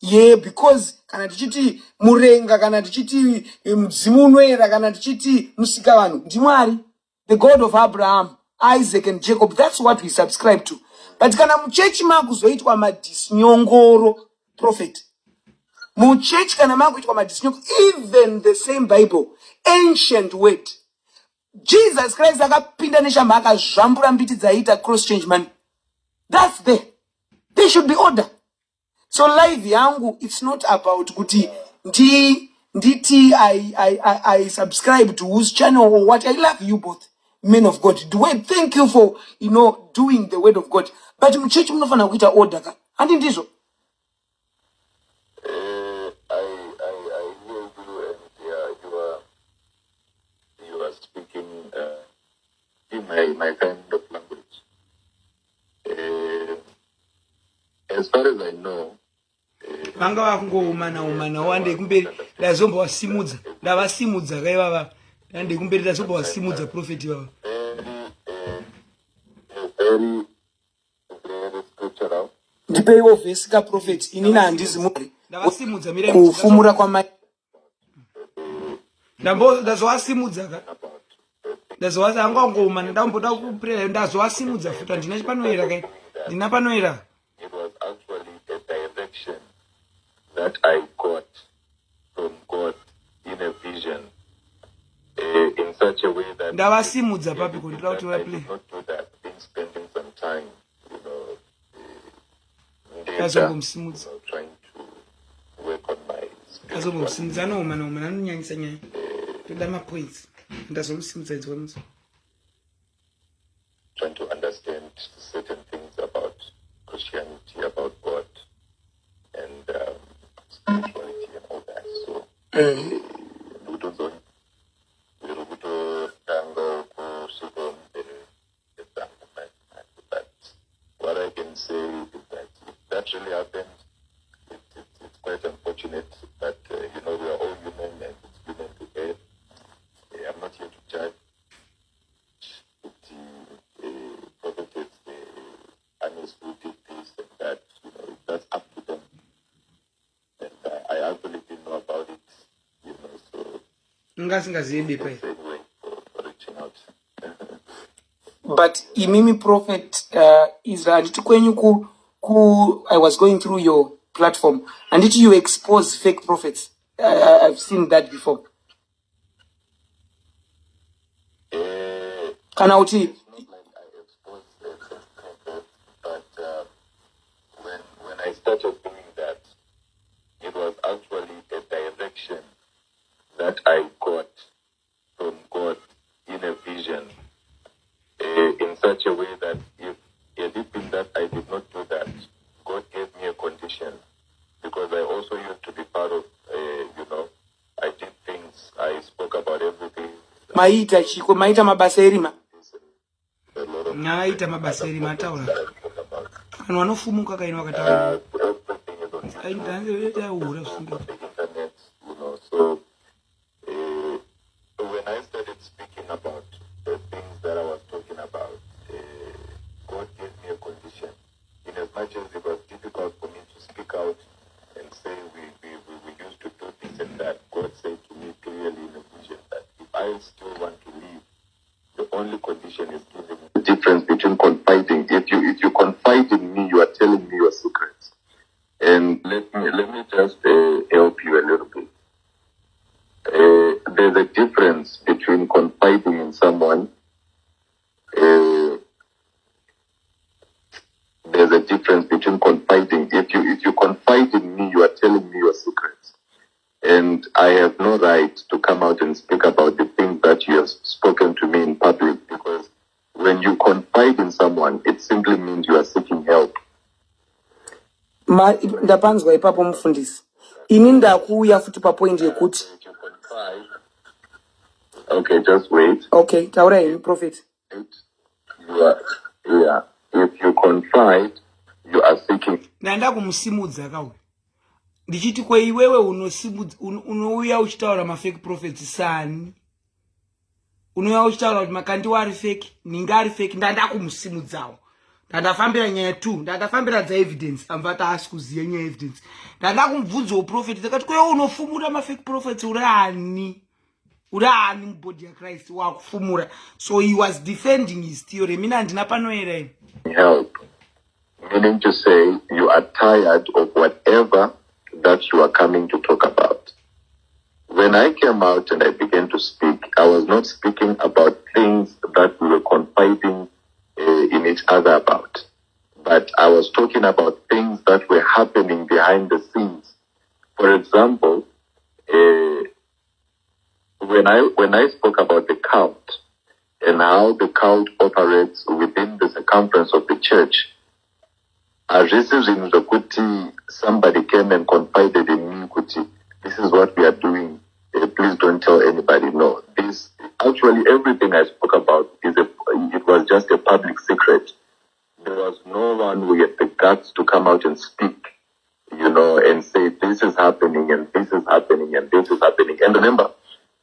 Yeah, because kana tichiti murenga, kana tichiti mzimu unoera, kana tichiti musikavanu, ndimwari, the God of Abraham, Isaac and Jacob. That's what we subscribe to. But kana muchechi makuzoitwa madisinyongoro prophet. Muchechi kana makuzoitwa madisinyongoro, even the same Bible, ancient word. Jesus Christ akapinda neshamba akazvambura mbiti dzaita cross change man. That's there. There should be order. So life yangu, it's not about kuti I subscribe to whose channel or what. I love you both, men of God. Thank you for doing the word of God. But mchurch munofana kuita order ka. Andi ndizo. I hear you, and you are speaking in my kind of language. As far as I know, vanga vakungoumana wande kumberi ndazomba wasimudza ndavasimudza kai vava ndande kumberi ndazomba wasimudza prophet vava very scriptural. ndipeiwo vhesi ka prophet inini handizi muri ndavasimudza kufumura kwamai ndazowasimudza ka ndazowasangangoumana ndamboda kuprera ndazowasimudza futa ndina panoera kai ndina panoera. It was actually a direction that I got from God in a vision, in such a way that ndavasimudza papiko I ndira kuti did vaplay not do that. Been spending some time, ndazongomusimudza trying to work on my spiritual, ndazongomusimudza anoumana anonyanyisa nyaya toda mapoints ndazomusimudza idzwemuso trying to understand certain things about Christianity, about God, and spirituality and all that. So, but what I can say is that if that really happened, it's quite unfortunate. But we are all human, and it's human to err. I'm not here to judge. Prophetess, Anesu did this and that, that's up to them. And I actually didn't know about it, so ngasingaziende pai. anyway, for reaching out. But imimi prophet Israel anditi kwenyu I was going through your platform and did you expose fake prophets? I've seen that before. Kana uti It's not like I exposed the prophet, but when I started doing that, it was actually a direction that I got from God in a vision, in such a way that if it had been that I did not do that, God gave me a condition, because I also used to be part of, I did things, I spoke about everything. maita chiko maita mabasa erima A lot of naita mabasa erima that ataura I spoke about. vanhu vanofumuka kaino vakataura Everything is on aitaura the zvisinga internet, so when I started speaking about the things that I was talking about, God gave me a condition. In as much as it was difficult for me to speak out and say we used to do this and that, God said to me clearly in a vision that if I still want to live, the only condition is giving me the difference between confiding. If you confide in me, you are telling me your secrets. And let me just help you a little bit. There's a difference between confiding in someone. There's a difference between confiding. If you confide in me, you are telling me your secrets. And I have no right to come out and speak about the things that you have spoken to me in public, because when you confide in someone, it simply means you are seeking help. ndapanzwa ipapo mufundisi ini ndakuuya futi papoint yekuti If you confide, okay, just wait. okay taura ini prophet If you confide, you are seeking. ndaenda kumusimudza kauya ndichiti kweiwewe unouya uchitaura mafake prophets sani unouya uchitaura kuti makandiwa ari fake ninga ari fake ndanda kumusimudzawo ndandafambira nyaya 2 ndandafambira dza evidence amvata asi kuziya nyaya evidence ndanda kumubvunzawo prophet ndakati kweyo unofumura mafake prophets urani mubody ya Christ wakufumura. So he was defending his theory. Mina handina panoera ini. Help, meaning to say you are tired of whatever that you are coming to talk about. When I came out and I began to speak, I was not speaking about things that we were confiding in each other about, but I was talking about things that were happening behind the scenes. For example, when I spoke about the cult and how the cult operates within the circumference of the church, somebody came and confided in me, this is what we are doing. Please don't tell anybody. No, this actually everything I spoke about it was just a public secret. There was no one who had the guts to come out and speak, and say this is happening and this is happening and this is happening. And remember,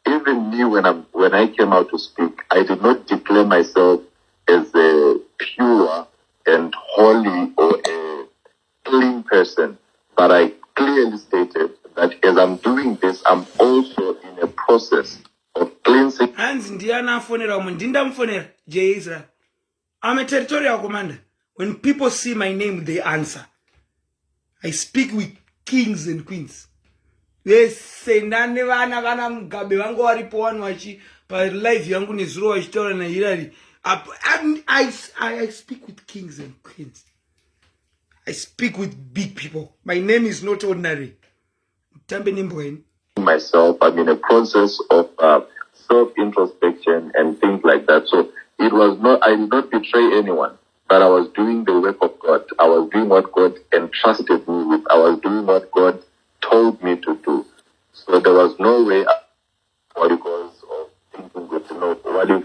even me when I came out to speak, I did not declare myself as a pure and holy or a clean person, but I clearly stated that as I'm doing this, I'm also in a process of cleansing. Hands Indiana phonera Mundinda phonera J Israel. I'm a territorial commander. When people see my name, they answer. I speak with kings and queens. Yes, nane vana mugabe vangu varipo vanhu vachi pa live yangu nezuro vachitaura na Hilary. I speak with kings and queens. I speak with big people. My name is not ordinary. Myself, I'm in a process of self-introspection and things like that. So I did not betray anyone, but I was doing the work of God. I was doing what God entrusted me with. I was doing what God told me to do. So there was no way because of thinking good to know what if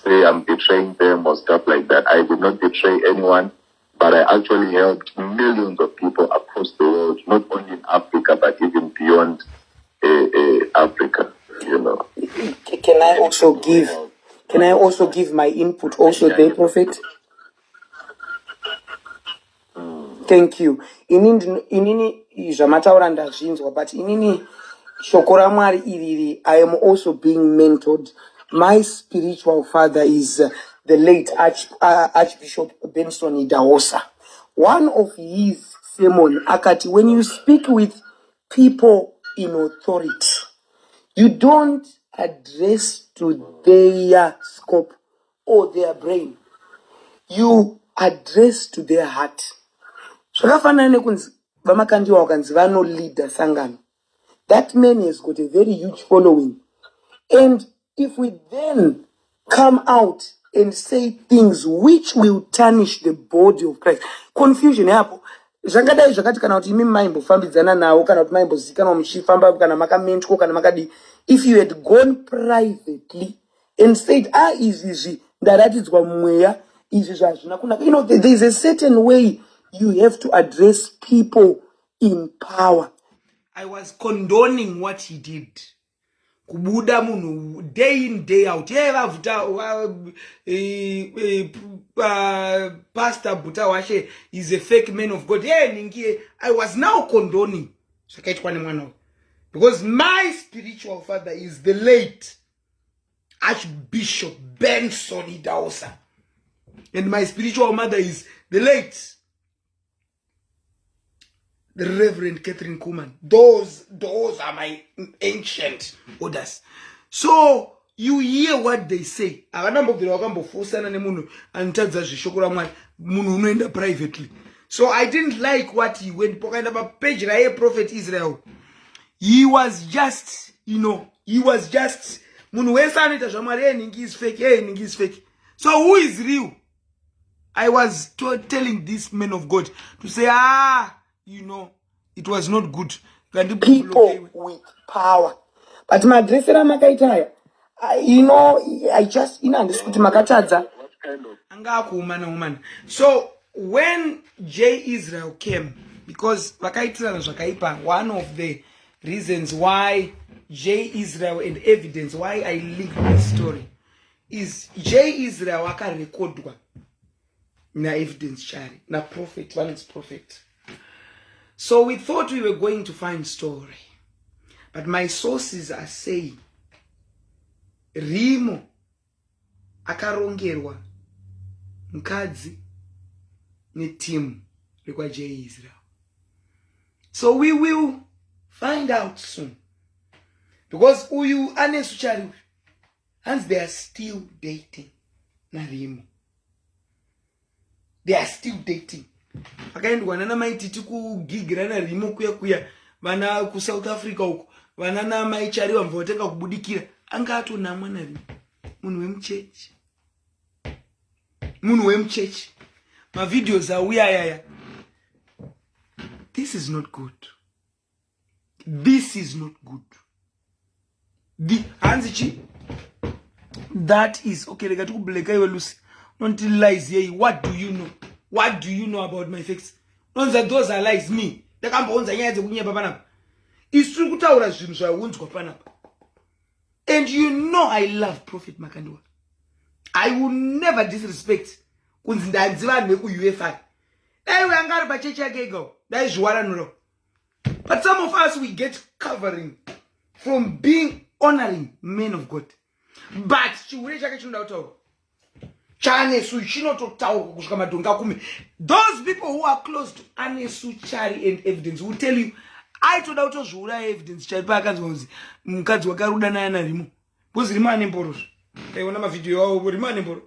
say I'm betraying them or stuff like that. I did not betray anyone, but I actually helped millions of people across the world, not only in Africa, but even beyond Africa, Can I also give my input also there, Prophet? Thank you. Inini zvamataura ndazvinzwa, but inini shoko raMwari iriri, I am also being mentored. My spiritual father is the late Archbishop Benson Idahosa. One of his sermon, akati, when you speak with people in authority, you don't address to their scope or their brain. You address to their heart. Zvakafanana nekunzi vamakandiwa wakanzi vano leader sangano. That man has got a very huge following. And if we then come out and say things which will tarnish the body of Christ, confusion hapo. Zvangadai zvakati kana kuti imi maimbofambidzana nawo kana kuti maimbozikanwa muchifamba kana makamentwa kana makadi, if you had gone privately and said izvi ndaratidzwa mumweya izvi zvazvina kunaka, there is a certain way you have to address people in power. I was condoning what he did. Kubuda munu day in day out. Pastor Buta Washe is a fake man of God. I was now condoning. Because my spiritual father is the late Archbishop Benson Idahosa. And my spiritual mother is the late the Reverend Catherine Kuhlman. Those are my ancient orders. So you hear what they say. So I didn't like what he went page Prophet Israel. He was just, fake. So who is real? I was telling this man of God to say, it was not good. People with power. But my dressera makaitaya, I just understood makatadza. So when J. Israel came, because one of the reasons why J. Israel and evidence, why I linked this story, is J. Israel akarekodwa na evidence Chari, na prophet, one is prophet. So we thought we were going to find story. But my sources are saying, Rimo akarongerwa mkadzi ne team rekwa J Israel. So we will find out soon. Because uyu Anesu Chari, and they are still dating na Rimo. They are still dating. Akaendwa nana maititi ku gigira na Rimo kuya vana ku South Africa uko vana na mai Chari wamvotenga kubudikira anga atonamwa na Rimo. Munhu wemchechi. My videos are weird. This is not good. This is not good. The Hanzichi, that is okay. They got to black eye Lucy. Don't tell lies here. What do you know? What do you know about my face? None that those are lies. Me. The camp it's true. And you know I love Prophet Makandwa. I will never disrespect. But some of us, we get covering from being honoring men of God. But those people who are close to Anesu, Chari, and evidence will tell you, I told out of evidence, Chari was Mkazuakaruda na Rimo. Was Riman Emporos. They want a video of Riman Empor.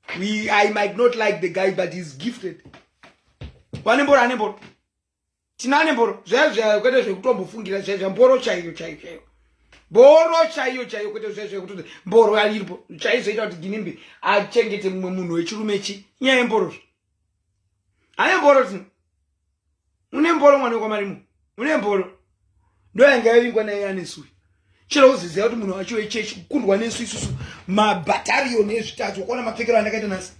I might not like the guy, but he's gifted. One Empor, Anempor. Tinanembor, Zezia, Fungi, Boro Chayo. Boro Chayo, Boro Alipo, Chai said out Ginimbi. I change it in Munu, Chumechi, Yamboros. I am Boros. Unemboro Manomarimu, Unemboro. No, I'm going when I am Chelos is out Muno, Church, good one in Swiss, my battalion is starts one of my figure and against us.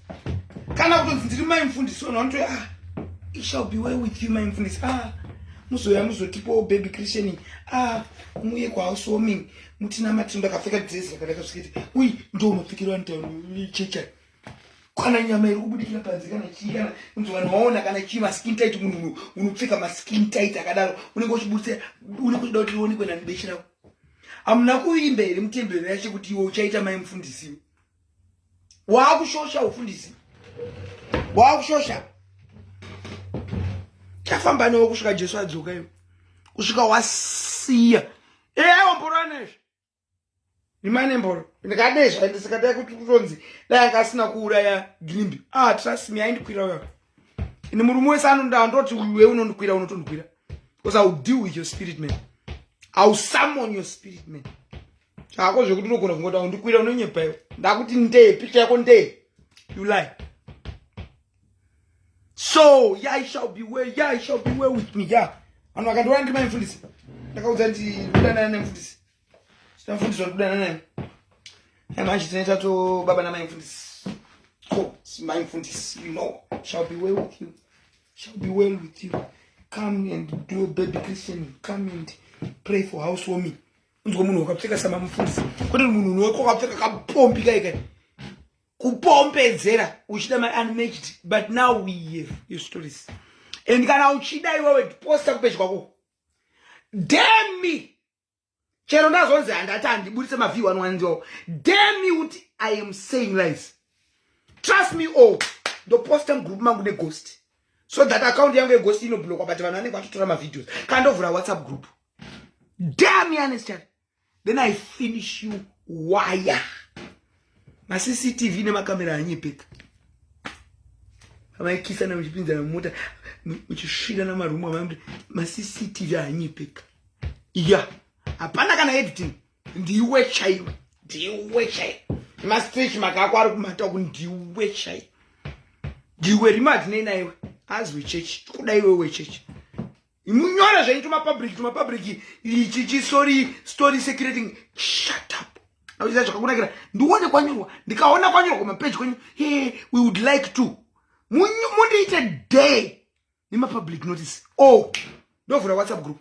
Can I go to my Fundis on it shall be well with you, my infants. Muso tipo baby Christian. Muye kwa swimming. Mutina matunda kafika dress like skate. We don't figure until chicha. Kana nyama irubudi kila panzi kana chika. Mtu wanaona kana chima skin tight unufika ma skin tight akadaro. Uningoshibutia unikudoti uoni kwena nibeshira. Amna kuimbele mtembele yachi kuti iwo uchaita mai mfundisi. Wakushosha ufundisi. Wakushosha. Chafamba no kushuka Jesu adzuka yo. Kushuka wasiya. Wamboranesh. Rimane mboro. Ndikadesha ndisikata kuti kutonzi. La ngasina kuuraya Grimbi. Trust me, I ain't kwira yo. Ine murumu wesanu ndandoti uwe unondikwira unotondikwira. Because I will deal with your spirit man. I will summon your spirit man. Chako zvekuti unogona kungota undikwira unonyepa yo. Ndakuti ndee picture yako ndee. You lie. So, yeah, it shall be well. Yeah, it shall be well with me. Yeah. And I can do anything my influence. Like I was influence. Influence on Dana. I'm actually to Baba my influence. Oh, it's my influence. You know, shall be well with you. Shall be well with you. Come and do a baby Christian. Come and pray for housewarming. Take some influence. Kupompezera uchida my unmatched, but now we have your stories. And kana uchida iwewe posta kupechi kwako. Damn me. Chero ndazonze andatandi budise ma V11. Damn me uti I am saying lies. Trust me all. The posta group mangu ne ghost. So that account yangu ghost ino block but vanane kwatutora ma videos. Kind of a WhatsApp group. Damn me understand. Then I finish you wire. Ma CCTV ne makamera anyipeka. Kama ikisa na mjipinza na mota uchishida na marumu amamde ma CCTV anyipeka. Yeah. Hapana kana editing. Ndiwe chai. Ma stretch makakwari kumata ku ndiwe chai. Ndiwe remote nena iwe. As we church. Kuda iwe we church. Imunyora zvenyu tuma public. Ichi story secreting. Shut up. Ndione kwanyurwa ndikaona kwanyurwa kwa page kwenyu hey we would like to mundi day nima public notice ndovura WhatsApp group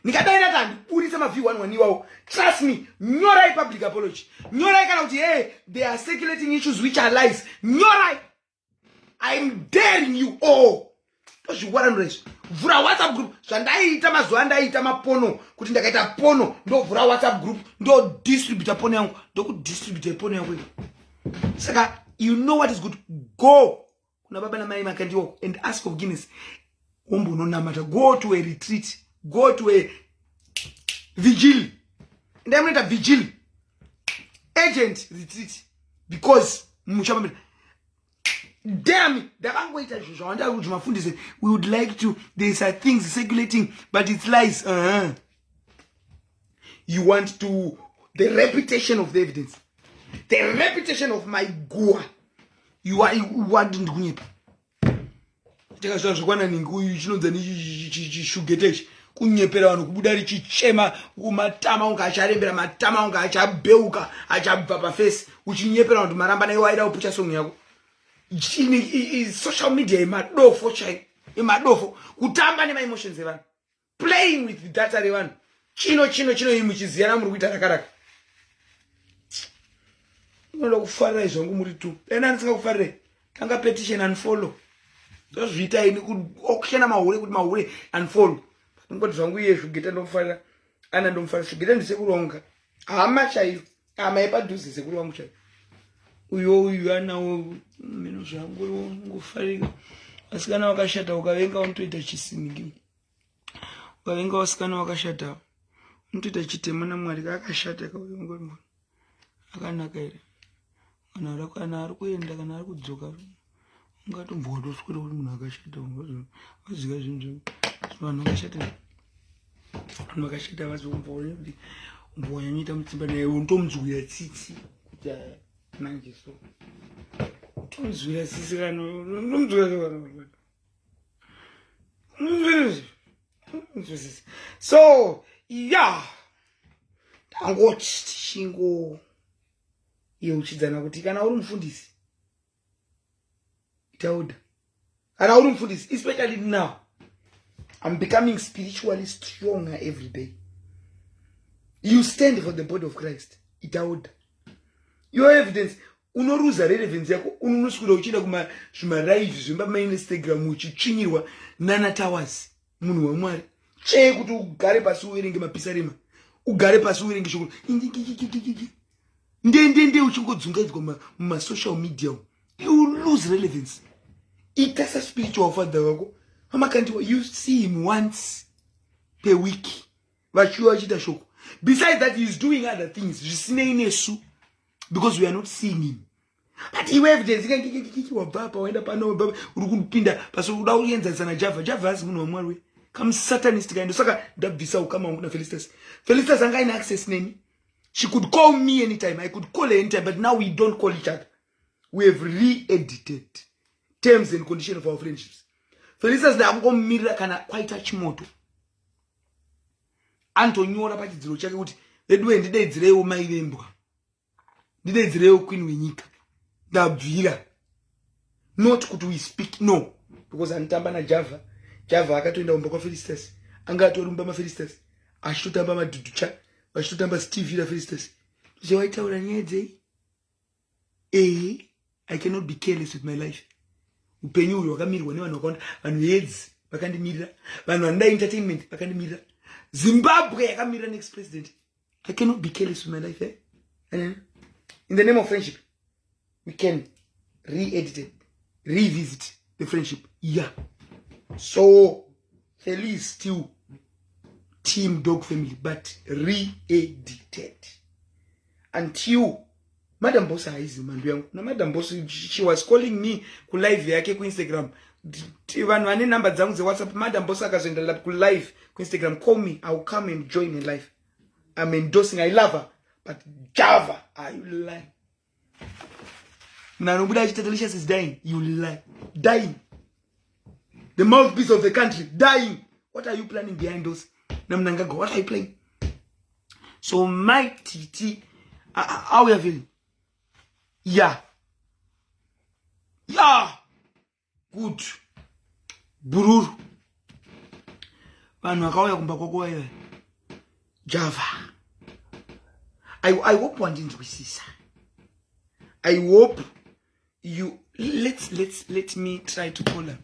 nikadaina tandi urisa ma V11 iwawo trust me nyora public apology nyora kana kuti hey they are circulating issues which are lies nyora I'm daring you all. Vura WhatsApp group. Zvandaita mazuva ndaita mapono. Kuti ndakaita pono. Ndo vura WhatsApp group. Ndo distribute pono yangu. Ndo ku distribute pono yangu. Saka, you know what is good. Go. Kuna baba na mai makandiwo. And ask forgiveness. Umbu no namata. Go to a retreat. Go to a vigil. And I'm not a vigil. Agent retreat. Because damn, we would like to, there's things circulating, but it's lies. You want to, the reputation of the evidence, the reputation of my goa. You want to kunyepera vanhu kubuda richichema kumatama unga acharembera matama unga achabeuka achabva pafesi uchinyepera vanhu maramba naiwo aida kupucha song yako. Social media imadofo chai imadofo kutamba nema emotions evanhu, playing with the data revanhu, chino muchiziyana muri kuita rakaraka. Unoda kufarira izvangu muri tu. Ena ndisingakufarire tanga petition and follow. Ndozviita ini okushena mahure kuti mahure and follow. Ngoti zvangu iye zvigita ndomufarira ana ndomufarira zvigita ndisekuru wangu hama chaiyo hama yepadhuze sekuru wangu chaiyo uyu anawo mino zvangu ngofarira. Vasikana vakashata ukavenga unotoita chisinigi, ukavenga vasikana vakashata unotoita chitema naMwari kakashata kauyo akanaka here kana ari kuenda kana ari kudzoka ungatombotoswera kuti munhu akashata wazika zvinhu vanhu vakashata vazokumboona kuti umbonyanyita mutsimba naye untomuzwira tsitsi kuti manje so utomuzwira tsitsi kana untomuzwira so yeah, tangoti tichingo yeuchidzana kuti kana uri mufundisi itaudha, kana uri mufundisi especially now I'm becoming spiritually stronger every day. You stand for the body of Christ. Itaoda. Your evidence. Unoruza relevance yako. Unonuskula uchida kuma live zimba ma Instagram uchichinyirwa Nana Towers. Munu wa Mwari. Che kuti ugare pasi uwerenge mapisarema. Ugare pasi uwerenge shukuru. Nde uchingodzungaidzwa ma social media. You lose relevance. Itasa spiritual father wako. You see him once per week. Besides that, he's doing other things. Anesu, because we are not seeing him. But he evidence. Come satanist kind of saka visa ukama na Felicitas. Felicitas anga ina access name. She could call me anytime. I could call her anytime. But now we don't call each other. We have re-edited terms and conditions of our friendships. Felicitas na ango mira kana kwaita chimoto. Antonyora pachidziro chake kuti edwe ndidedzireo mairembwa. Ndidedzireo queen wenyika. Ndabvira. Not kuti we speak, no. Because anitamba na Java. Java akatoenda kumba kwa Felicitas. Anga atorumba ma Felicitas. Achitotamba maduducha. Achitotamba Steve la Felicitas. Je waitaura nyedze. I cannot be careless with my life. Upenyu uri wakamirwa nevanhu vakawanda, vanhu hedzi vakandimirira, vanhu vanoda entertainment vakandimirira, Zimbabwe yakamirira next president. I cannot be careless with my life, And in the name of friendship, we can re-edit it, revisit the friendship. Yeah. So Feli is still Team Dog Family, but re-edited. Until Madam Bossa is Madam Bossa, she was calling me ku live yake ku Instagram. Vanhu vane number dzangu ze WhatsApp. Madam Bossa akazoenda ku live ku Instagram. Call me, I will come and join her live. I'm endorsing. I love her, but Java, you lie. Nanobuda Tatelicious is dying. You lie, dying. The mouthpiece of the country dying. What are you planning behind those? Namnangago, what are you playing? So my TT, how we are feeling? Yeah. Good. Bururu. Vanhu vakauya kumba kwako iwe. Java. I hope wandinzwisisa. I hope let me try to call her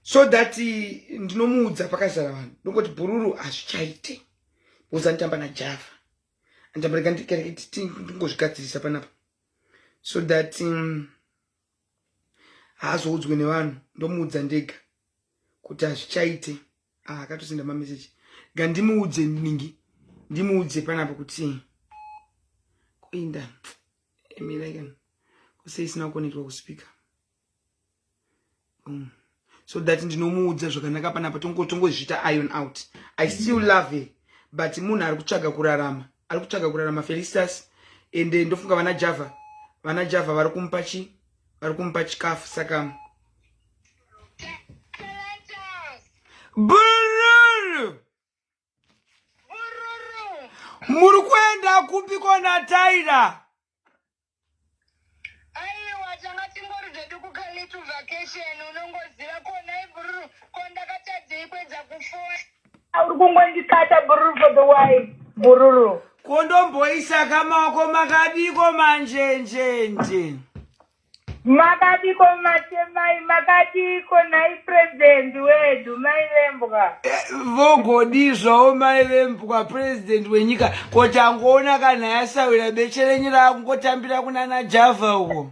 so that ndinomuudza pakazara vanhu ndongoti bhururu hazvichaite uzanditamba najava anditamba ndingozvigadzirisa panapa so that haazoudzwe nevanhu ndomuudza ndega kuti hazvichaite akatosenda mameseji gandimuudze ningi ndimuudze panapa kuti kuinda emiragan kuse isina kuonekwa kuspeaker so that ndinomuudza zvakanaka panapa tongozvita iron out. I still love her but munhu ari kutsvaga kurarama Felicitas ende ndofunga vana Java vari kumupa chikafu saka bururu muri kuenda kupi kona Taira? Aiwa tanga tingori zvedu kukalitu vacation unongoziva kona ibururu kondakatadzei kwedza kufona uri kungondikata bururu for the wife bururu kondomboisa kamaoko makadiko manjenjenje makadiko matemai makadiko nai president wedu mailembwa vogodizvawo mailembwa president wenyika kuti angoona kana yasawira becherenyi raakungotambira kunana Java uko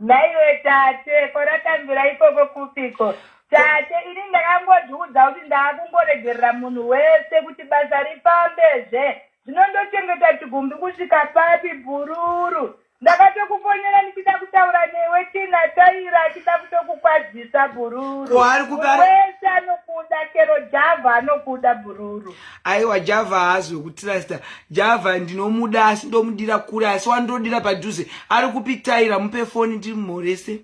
naiwe tate koratambira ikoko kupiko tate ini ndakangodhudza kuti ndaakungoregerera munhu wese kuti basa rifambezve zvinondochengeta chigumbi kusvika papi bururu ndakatokufonyera ndichida kutaura newe tina Taira achida kutokukwadzisa bururu wese anokuda chero Java anokuda bururu aiwa Java haazwe kutrasta Java ndinomuda asi ndomudira kure asi wandodira padhuze ari kupi Taira mupe foni ndimumhorese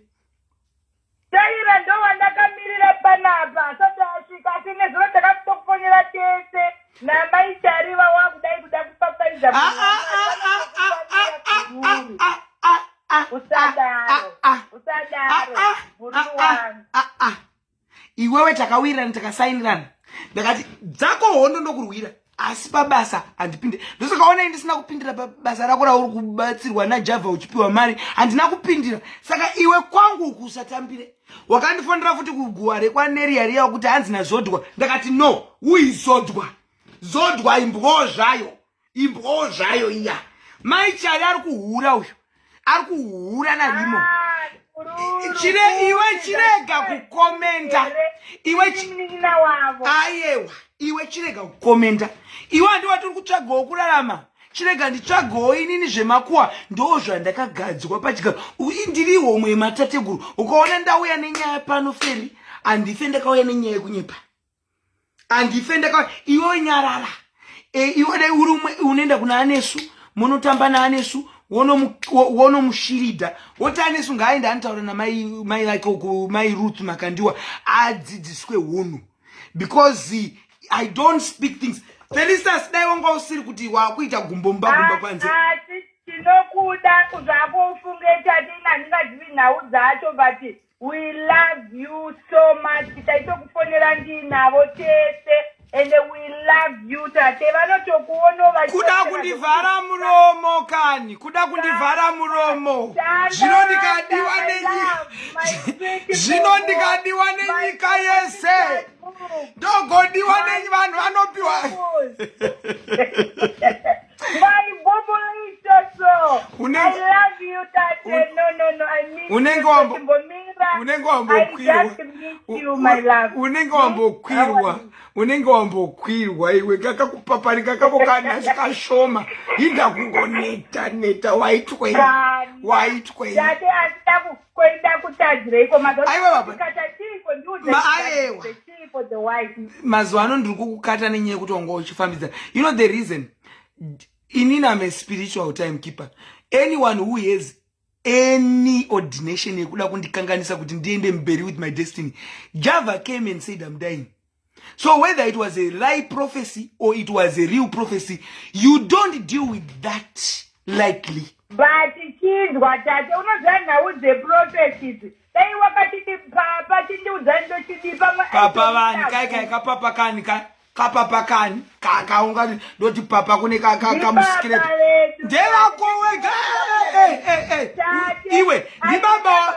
Taira ndo wandakamirira panapa sati asvika tine zviro takatokufonyera tese namai Chari wakudai kuda kupapaiza usadaro bururu wangu iwewe takawirirana takasainirana ndakati dzako hondo ndokurwira asi pabasa handipinde ndosakaona ndisina kupindira pabasa rako rauri kubatsirwa naJava uchipiwa mari handina kupindira saka iwe kwangu uku usatambire wakandifonera futi kuguwa rekwaneria riya kuti hanzi nazodwa ndakati no zodwa imbwo zvayo iya mai Chari ari kuhura uyu ari kuhura narimo iwe chirega kukomenta iwe chirega kukomenta iwe handiwa turi kutsvagawo kurarama chirega nditsvagawo inini zvemakuwa ndo zvandakagadzwa pachigaro ndiri homwe yematateguru ukaona ndauya nenyaya pano Feri handife ndakauya nenyaya yekunyepa handife ndakauya iwe nyarara iwe dai uri unoenda kuna Anesu munotamba naAnesu wonomushirida woti Anesu ngaaenda antaura namai like mai Ruth Makandiwa adzidziswe hunhu because I don't speak things. Felicitas dai wanga usiri kuti wakuita gumba kwanze asi tinokuda zvako ufunge tati handingazivi nhau dzacho but we love you so much taitokufonera ndinavo tese and we love you tate vanotokuona kuda kundivhara muromo kani kuda kundivhara muromo zvinondikadiwa nenyika yese ndogodiwa nevanhu vanopiwa unenge wambokwirwa iwe kakakupaparika kako kana zvakashoma inda kungoneta waitwei mazuva ano ndiri kukukata nenyaya yekuti wanga uchifambidza you know the reason inini am a spiritual timekeeper. Anyone who has any ordination yekuda kundikanganisa kuti ndiende mberi with my destiny, Java came and said I'm dying. So whether it was a lie prophecy or it was a real prophecy, you don't deal with that lightly. But chizwa tate unozana with the prophecies. Dai wakati papa chindi uzando chindi papa vani kai kapapa kani kapapa kani kaunga ndoti papa kune kamusikire ndeva kowega iwe ni baba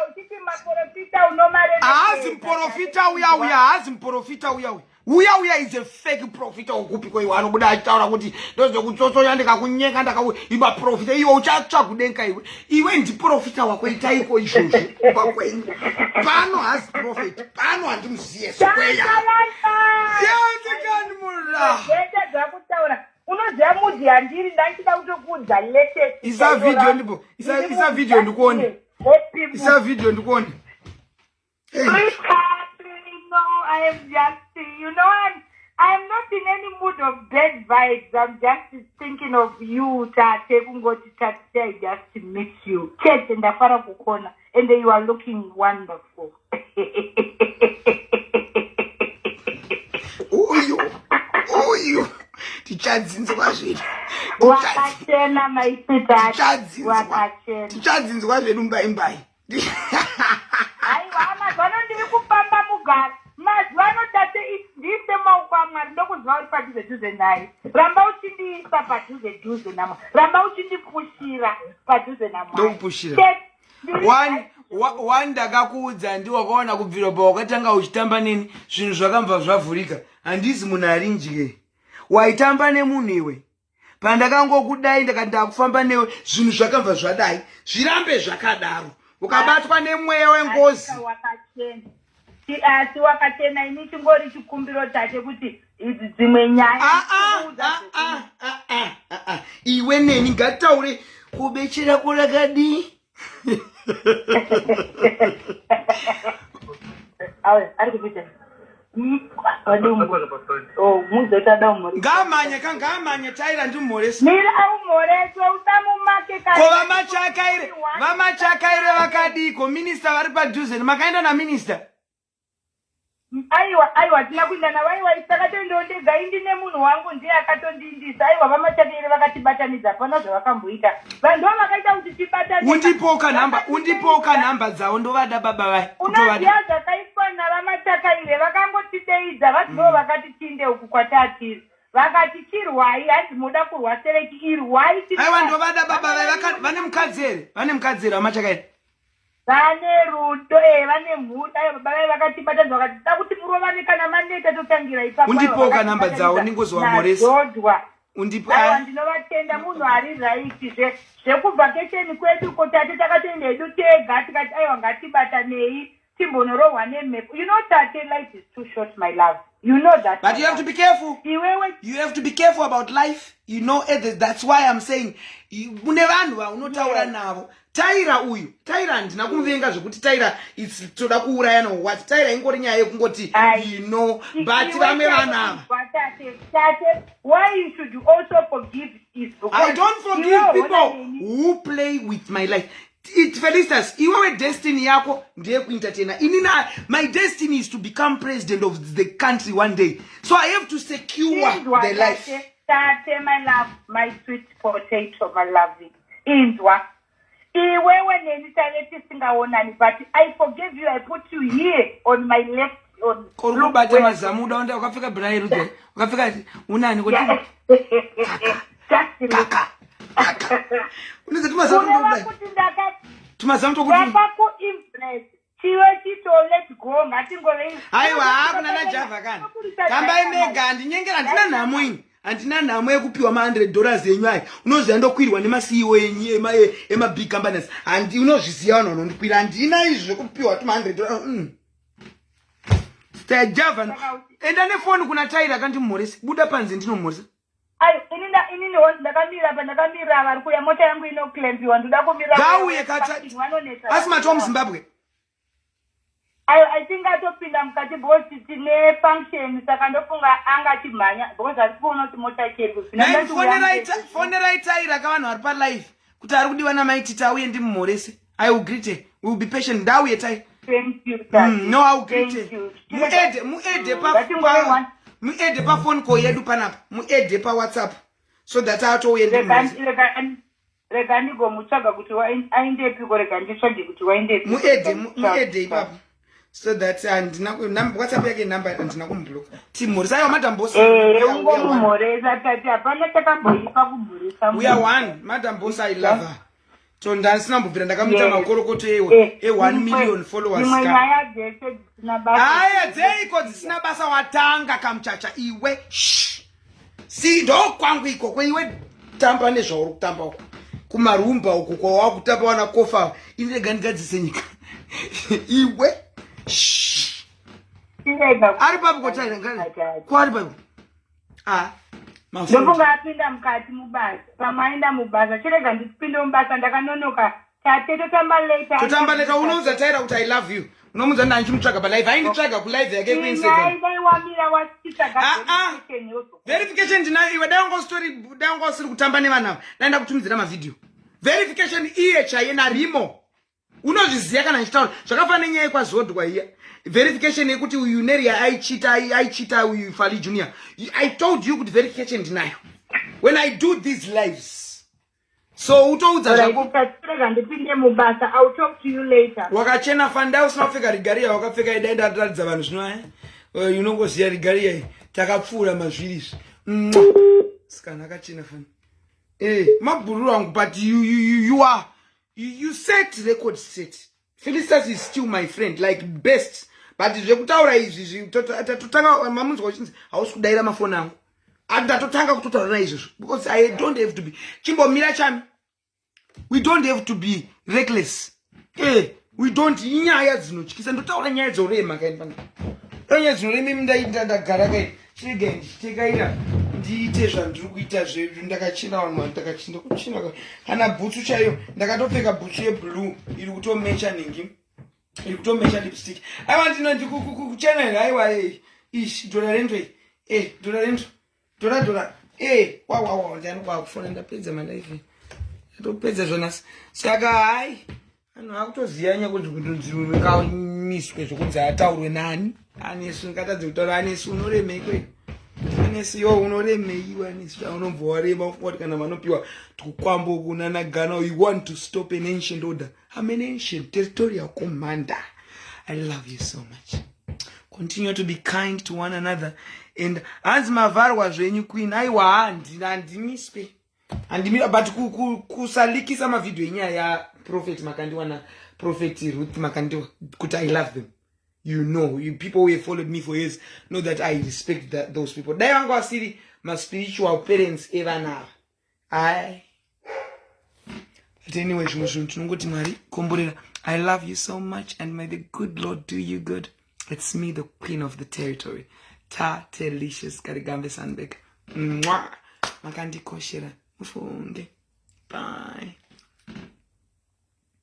uya is a fake profit okupi kwa iwe anobuda achitaura kuti ndozo kutsotsonya ndikakunyeka ndakaiba profit iwe uchatsva kudenka iwe ndi profita wako itaiko izvozvo kwakwenyu pano has profit pano handimuziye square unoziva mudhi handiri ndachida kutokudza latest isa video ndikuone isa video ndikuone No, I am just, I'm not in any mood of bad vibes. I'm just thinking of you, Tate. I just miss you. Chet and the Farah Kukona, and you are looking wonderful. Oh, you. Tichadzinzo kwazvedu. Wakachena, my sweetheart. Tichadzinzo kwazvedu mbai. Aiwa, mazwana ndiri kupamba mugara. Mazwana tate ndise maoko aMwari ndokuziva uri padhuze naye. Ramba uchindiisa padhuze naMwari. Ramba uchindipushira padhuze naMwari. Ndokupushira. One ndakakuudza ndiwo wakaona kubvira pawakatanga uchitamba neni zvinhu zvakambva zvavhurika. Handisi munhu arinjike. Waitamba nemunhu iwe. Pandakangokudai ndakati ndakufamba newe zvinhu zvakambva zvadai. Zvirambe zvakadaro. Ukabatwa nemweya wengozi. Asi wakachena ini chingori chikumbiro Tate kuti dzimwe nyaya. Iwe neni ngataure kubechera kurakadi. Ari kupita. Ngamanye taira ndimoresi. Mira umoresi utamumake kai. Ko vamachakaire vakadiko minister vari padhuze makaenda na minister. Aiwa tina kuenda na vaiwa isakatondondega indine munhu wangu ndiye akatondindisa. Aiwa vamachakaire vakatibatanidza pana zvavakamboita. Vanhu vakaita kuti tibatanidza. Undipoka namba dzavo ndovada baba vai. Unoziva zvakaitwa vamachakaire vakangotideidza vadzivo vakati tinde uku kwatatiri. Vakati chirwai hanzi muda kurwa sereki irwai. Aiwa ndovada baba vai vane mukadzere vamachakaire. Vane rudo vane mhuda baba vai vakatibatadza vakati takuti murovane kana maneta totangira ipapo. Undipoka namba dzavo ningoziva moresi. Aiwa ndinovatenda munhu ari raiti zvekuvhakesheni kwedu ko Tate takatoenda hedu tega tikati aiwa ngatibatanei timbonorohwa nemhepo. You know Tate, life is too short, my love. You know that. But you have to be careful. You have to be careful about life. You know, that's why I'm saying mune vanhu vaunotaura navo. Taira handina kumuvenga zvokuti Taira toda kuuraya no what. Taira ingori nyaya yekungoti but vamwe vanava. Tate, why you should also forgive is because I don't forgive people who play with my life. Felicitas, iwewe destiny yako ndiye kuentertainer. My destiny is to become president of the country one day. So I have to secure the life. Tate, my love, my sweet potato, my lovely. Indwa. Iwewe neni Tate singaonani, but I forgive you. I put you here on my left. Korubata mazamuda onda ukafika Brian Rude. Ukafika unani kuti kaka. Uneze tumazamu tokuti impress. Chiwe chito let go ngatingove. Aiwa hakuna na Java kana. Kamba imega andinyengera ndina namweni. Andina nhamo yekupiwa $100 yenyu ayi. Unoziva ndokwirwa nema-CEO yenyu ema-big companies. Andi unozviziva vanhu vanondikwira. Andina izvi zvekupiwa $100. Java. Enda nefoni kuna Taira kandimhoresi. Buda panze ndinomhoresa. Inini ndakamira pandakamira vari kuya mota yangu inoklembiwa ndoda kumira. Gauye kata. Asima wa Zimbabwe. I think atopinda mukati because tine function saka ndofunga angatimhanya because ari kuona kuti mota cheri. Fonera Taira kavanhu vari palive kuti ari kudiwa namaitita auye ndimumhorese. I will greet her. We will be patient. Ndauye Taira. Thank you. No, I will greet her. Muede pa phone call yedu panapa. Muede pa WhatsApp. So that atouye ndimumhorese. Rega ndigomutsvaga kuti ainde piko rega nditsvage kuti wainde piko. Muede ipapo. so that WhatsApp yake number andina kumblock. Timori sai Madam Boss. Ungomumhoresa tati hapana takamboipa kumhoresa. We are one. Madam Boss I love her. So ndansina mbubvira ndakamuita makorokoto e 1 million followers. Nyaya dzese dzisina basa. Aya dzeriko dzisina basa watanga kamuchacha iwe. Si ndo kwangu iko kweiwe tamba nezvauri kutamba uko. Kumarumba uko kwa wakutamba wana kofa inirega ndigadzise nyika. Iwe. Ari papo kotaira ngani? Kwari papo. Ndopungapinda mukati mubasa. Pamaenda mubasa. Chirega ndipinde mubasa ndakanonoka. Tate totamba later. Totamba later unouza taira kuti I love you. Unomuza ndanchi mutsvaga pa live. Hainditsvaga ku live yake ku Instagram. Wamira wasita Verification ndinayo iwe dayango story dayango siri kutamba nevana. Naenda kutumidzira ma video. Verification iye chayena rimo. Unozviziva kana nchitaura. Zvakafanana nenyaya kwa Zodwa iya. Verification yekuti uyu Neria aichita uyu Fali Junior. I told you kuti verification ndinayo. When I do these lives. So utoudza zvangu. Ndipinde mubasa. I'll talk to you later. Wakachena fanda usinopfeka rigaria wakapfeka idaenda ataradza vanhu zvino unongoziya rigaria takapfuura mazvirisi. Sikana akachena fanda. Mabhuru wangu but you set record set. Felicitas is still my friend like best. But zvekutaura izvi tatotanga mamunzwa uchinzi hausi kudaira mafoni angu. Andatotanga kutotaura izvozvo because I don't have to be chimbomira chami. We don't have to be reckless. We don't inyaya dzinotyisa ndotaura nyaya dzorema kaini nyaya dzinorema ndagara kai chirega ndichitekaira ndiite zvandiri kuita zvedu ndakachina vanhu ndakachinda kuchina kana bhutsu chaiyo ndakatopfeka bhutsu yeblue iri kutomecha nhingi iri kutomecha lipstick aiwa ndinoti kuchena aiwa ish dora rento dora rento dora wawawa ndianokwa kufona ndapedza malaife ndapedza zvonasi saka hai vanhu vakutoziya nyakuti kundonzimekamiswe zvokunzi ataurwe nani Anesu ngatadze kutaura Anesu unoremei kwei Anesu yo unoremeiwa Anesu unombva warema kuti kana vanopiwa tukwambo kunana Ghana you want to stop an ancient order. I'm an ancient territorial commander. I love you so much. Continue to be kind to one another and as mavarwa zvenyu queen aiwa handimiswe handimira but kusalikisa mavideo enyaya ya prophet makandiwana prophet Ruth makandiwa kuti I love them. You know, you people who have followed me for years know that I respect those people. Dai vangu vasiri my spiritual parents ever now. But anyway, I love you so much and may the good Lord do you good. It's me, the queen of the territory. Tatelicious Karigambe Sandbek. Mwah. Makandi koshira. Mufunde. Bye.